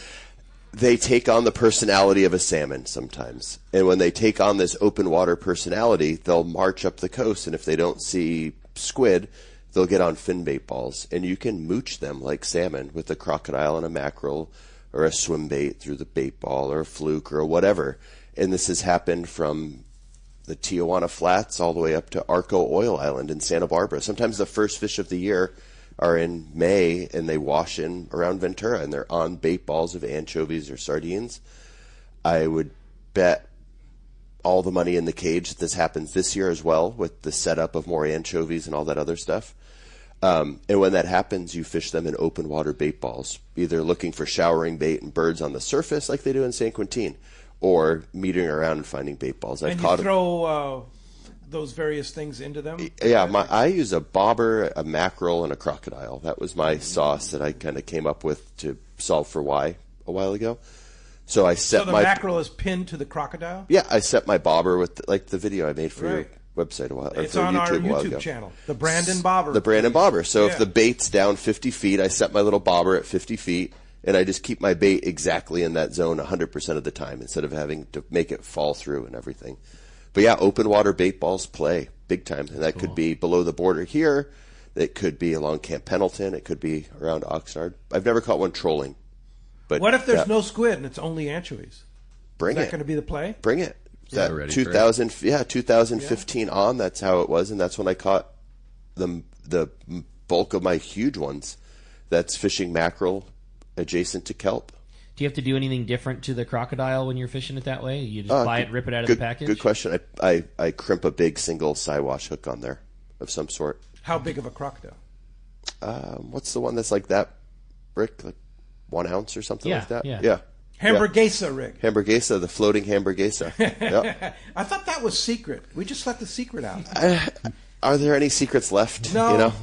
[SPEAKER 6] they take on the personality of a salmon sometimes. And when they take on this open water personality, they'll march up the coast, and if they don't see squid, they'll get on fin bait balls, and you can mooch them like salmon with a crocodile and a mackerel or a swim bait through the bait ball or a fluke or whatever. And this has happened from the Tijuana Flats all the way up to Arco Oil Island in Santa Barbara. Sometimes the first fish of the year are in May, and they wash in around Ventura, and they're on bait balls of anchovies or sardines. I would bet all the money in the cage that this happens this year as well, with the setup of more anchovies and all that other stuff. And when that happens, you fish them in open water bait balls, either looking for showering bait and birds on the surface like they do in San Quintin, or metering around and finding bait balls.
[SPEAKER 2] And you throw those various things into them?
[SPEAKER 6] Yeah, I use a bobber, a mackerel, and a crocodile. That was my sauce that I kind of came up with to solve for why a while ago. So I set
[SPEAKER 2] the mackerel is pinned to the crocodile?
[SPEAKER 6] Yeah, I set my bobber with the video I made for your website a while ago.
[SPEAKER 2] It's on our YouTube channel, the Brandon Bobber.
[SPEAKER 6] The Brandon Bobber. So if the bait's down 50 feet, I set my little bobber at 50 feet, and I just keep my bait exactly in that zone 100% of the time instead of having to make it fall through and everything. But yeah, open water bait balls play big time, and that could be below the border here. It could be along Camp Pendleton. It could be around Oxnard. I've never caught one trolling. But
[SPEAKER 2] what if there's no squid and it's only anchovies?
[SPEAKER 6] Bring it.
[SPEAKER 2] Is that going to be the play?
[SPEAKER 6] Bring it. Yeah, 2015 on. That's how it was, and that's when I caught the bulk of my huge ones. That's fishing mackerel adjacent to kelp.
[SPEAKER 4] Do you have to do anything different to the crocodile when you're fishing it that way? You just buy it, rip it out of the package?
[SPEAKER 6] Good question. I crimp a big single Siwash hook on there of some sort.
[SPEAKER 2] How big of a crocodile?
[SPEAKER 6] What's the one that's like that, Rick? Like 1 ounce or something like that?
[SPEAKER 2] Yeah. Hamburguesa rig.
[SPEAKER 6] Hamburguesa, the floating hamburguesa. Yep.
[SPEAKER 2] I thought that was secret. We just let the secret out.
[SPEAKER 6] Are there any secrets left?
[SPEAKER 2] No.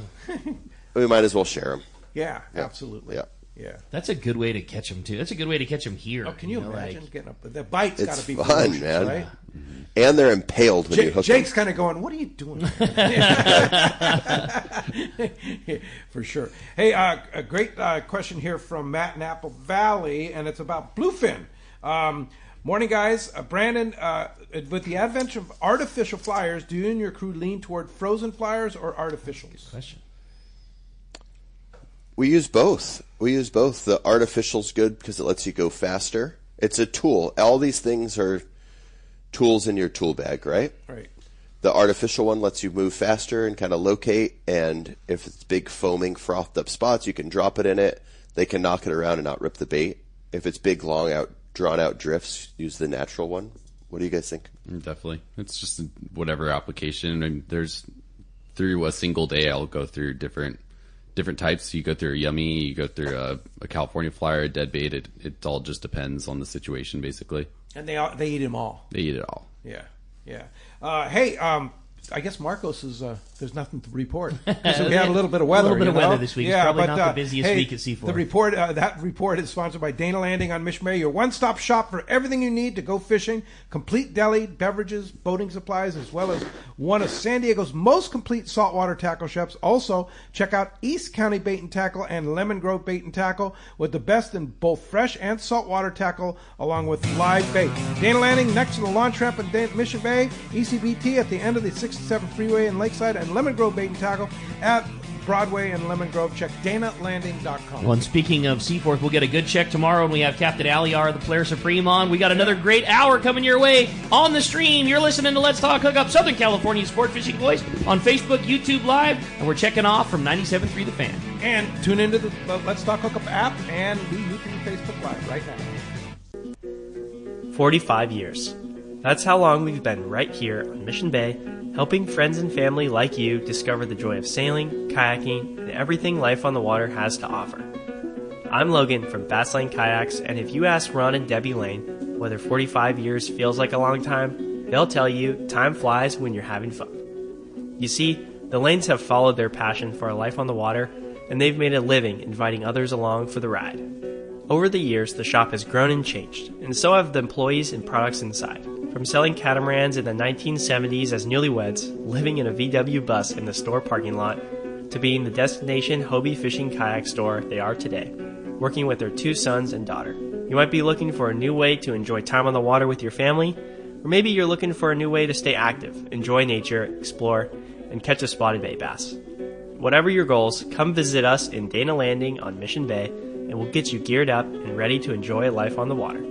[SPEAKER 6] We might as well share them.
[SPEAKER 2] Yeah, absolutely.
[SPEAKER 6] Yeah.
[SPEAKER 4] Yeah, that's a good way to catch them too. That's a good way to catch them here.
[SPEAKER 2] Oh, can you imagine getting up? The bite's got to be
[SPEAKER 6] fun, man.
[SPEAKER 2] Right?
[SPEAKER 6] And they're impaled when you hook
[SPEAKER 2] Jake's
[SPEAKER 6] them.
[SPEAKER 2] kind of going, "What are you doing?" For sure. Hey, a great question here from Matt in Apple Valley, and it's about bluefin. Morning, guys. Brandon, with the advent of artificial flyers, do you and your crew lean toward frozen flyers or artificials?
[SPEAKER 4] Good question.
[SPEAKER 6] We use both. The artificial's good because it lets you go faster. It's a tool. All these things are tools in your tool bag, right?
[SPEAKER 2] Right.
[SPEAKER 6] The artificial one lets you move faster and kind of locate, and if it's big foaming, frothed up spots, you can drop it in it. They can knock it around and not rip the bait. If it's big, drawn out drifts, use the natural one. What do you guys think?
[SPEAKER 5] Definitely. It's just whatever application. I mean, there's through a single day, I'll go through different types. You go through a yummy, you go through a California flyer, a dead bait. It all just depends on the situation, basically.
[SPEAKER 2] And they eat them all.
[SPEAKER 5] They eat it all.
[SPEAKER 2] Yeah. Hey, I guess Marcos is. There's nothing to report. We had a little bit of weather.
[SPEAKER 4] This week. It's probably not the busiest week at C4.
[SPEAKER 2] The report. That report is sponsored by Dana Landing on Mission Bay, your one-stop shop for everything you need to go fishing. Complete deli, beverages, boating supplies, as well as one of San Diego's most complete saltwater tackle shops. Also, check out East County Bait and Tackle and Lemon Grove Bait and Tackle with the best in both fresh and saltwater tackle, along with live bait. Dana Landing next to the launch ramp in Mission Bay. ECBT at the end of the 67 freeway in Lakeside, and Lemon Grove Bait and Tackle at Broadway and Lemon Grove. Check DanaLanding.com.
[SPEAKER 4] Well, and speaking of Seaforth, we'll get a good check tomorrow when we have Captain Aliar, the Player Supreme, on. We got another great hour coming your way on the stream. You're listening to Let's Talk Hookup, Southern California Sport Fishing Voice on Facebook, YouTube Live, and we're checking off from 97.3 The Fan.
[SPEAKER 2] And tune into the Let's Talk Hookup app and the YouTube Facebook Live right now.
[SPEAKER 20] 45 years. That's how long we've been right here on Mission Bay, helping friends and family like you discover the joy of sailing, kayaking, and everything life on the water has to offer. I'm Logan from Bass Lane Kayaks, and if you ask Ron and Debbie Lane whether 45 years feels like a long time, they'll tell you time flies when you're having fun. You see, the Lanes have followed their passion for a life on the water, and they've made a living inviting others along for the ride. Over the years, the shop has grown and changed, and so have the employees and products inside. From selling catamarans in the 1970s as newlyweds, living in a VW bus in the store parking lot, to being the destination Hobie fishing kayak store they are today, working with their 2 sons and daughter. You might be looking for a new way to enjoy time on the water with your family, or maybe you're looking for a new way to stay active, enjoy nature, explore, and catch a spotted bay bass. Whatever your goals, come visit us in Dana Landing on Mission Bay, and we'll get you geared up and ready to enjoy life on the water.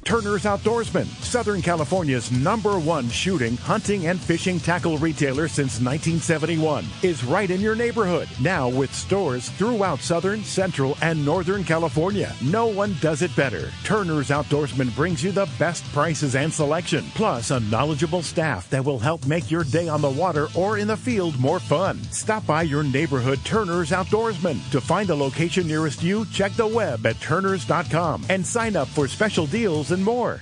[SPEAKER 15] Turner's Outdoorsman, Southern California's #1 shooting, hunting, and fishing tackle retailer since 1971, is right in your neighborhood. Now with stores throughout Southern, Central, and Northern California. No one does it better. Turner's Outdoorsman brings you the best prices and selection, plus a knowledgeable staff that will help make your day on the water or in the field more fun. Stop by your neighborhood Turner's Outdoorsman. To find a location nearest you, check the web at turners.com and sign up for special deals and more.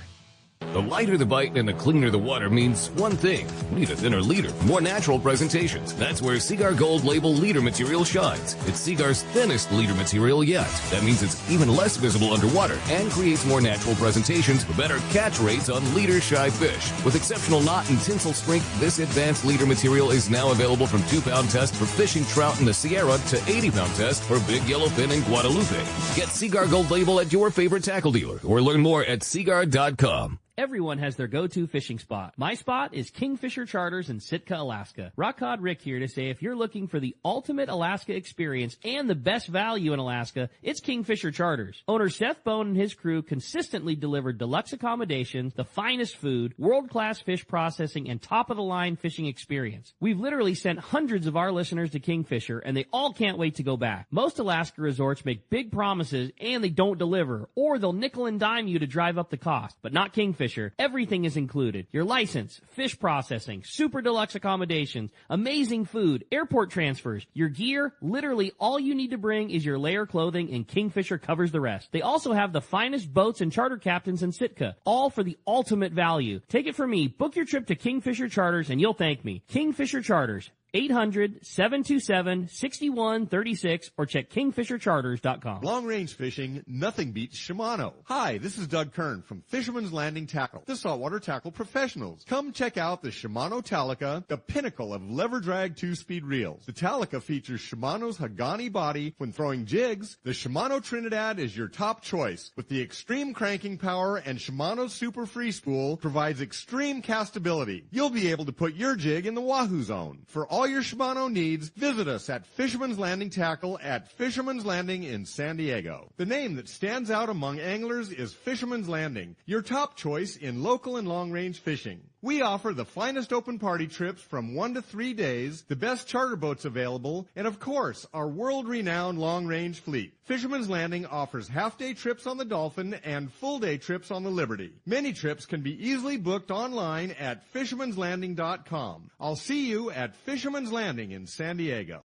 [SPEAKER 21] The lighter the bite and the cleaner the water means one thing. Need a thinner leader, more natural presentations. That's where Seaguar Gold Label leader material shines. It's Seaguar's thinnest leader material yet. That means it's even less visible underwater and creates more natural presentations for better catch rates on leader-shy fish. With exceptional knot and tinsel strength, this advanced leader material is now available from 2-pound test for fishing trout in the Sierra to 80-pound test for big yellowfin in Guadalupe. Get Seaguar Gold Label at your favorite tackle dealer or learn more at seaguar.com.
[SPEAKER 4] Everyone has their go-to fishing spot. My spot is Kingfisher Charters in Sitka, Alaska. Rock Cod Rick here to say if you're looking for the ultimate Alaska experience and the best value in Alaska, it's Kingfisher Charters. Owner Seth Bone and his crew consistently deliver deluxe accommodations, the finest food, world-class fish processing, and top-of-the-line fishing experience. We've literally sent hundreds of our listeners to Kingfisher, and they all can't wait to go back. Most Alaska resorts make big promises, and they don't deliver, or they'll nickel and dime you to drive up the cost, but not Kingfisher. Everything is included. Your license, fish processing, super deluxe accommodations, amazing food, airport transfers, your gear. Literally all you need to bring is your layer clothing, and Kingfisher covers the rest. They also have the finest boats and charter captains in Sitka, all for the ultimate value. Take it from me. Book your trip to Kingfisher Charters and you'll thank me. Kingfisher Charters. 800-727-6136 or check kingfishercharters.com.
[SPEAKER 22] Long-range fishing, nothing beats Shimano. Hi, this is Doug Kern from Fisherman's Landing Tackle, the saltwater tackle professionals. Come check out the Shimano Talica, the pinnacle of lever drag 2-speed reels. The Talica features Shimano's Hagani body when throwing jigs. The Shimano Trinidad is your top choice. With the extreme cranking power and Shimano's Super Free Spool provides extreme castability. You'll be able to put your jig in the Wahoo zone. For all your Shimano needs, visit us at Fisherman's Landing Tackle at Fisherman's Landing in San Diego. The name that stands out among anglers is Fisherman's Landing, your top choice in local and long-range fishing. We offer the finest open party trips from 1 to 3 days, the best charter boats available, and of course, our world-renowned long-range fleet. Fisherman's Landing offers half-day trips on the Dolphin and full-day trips on the Liberty. Many trips can be easily booked online at fishermanslanding.com. I'll see you at Fisherman's Landing in San Diego.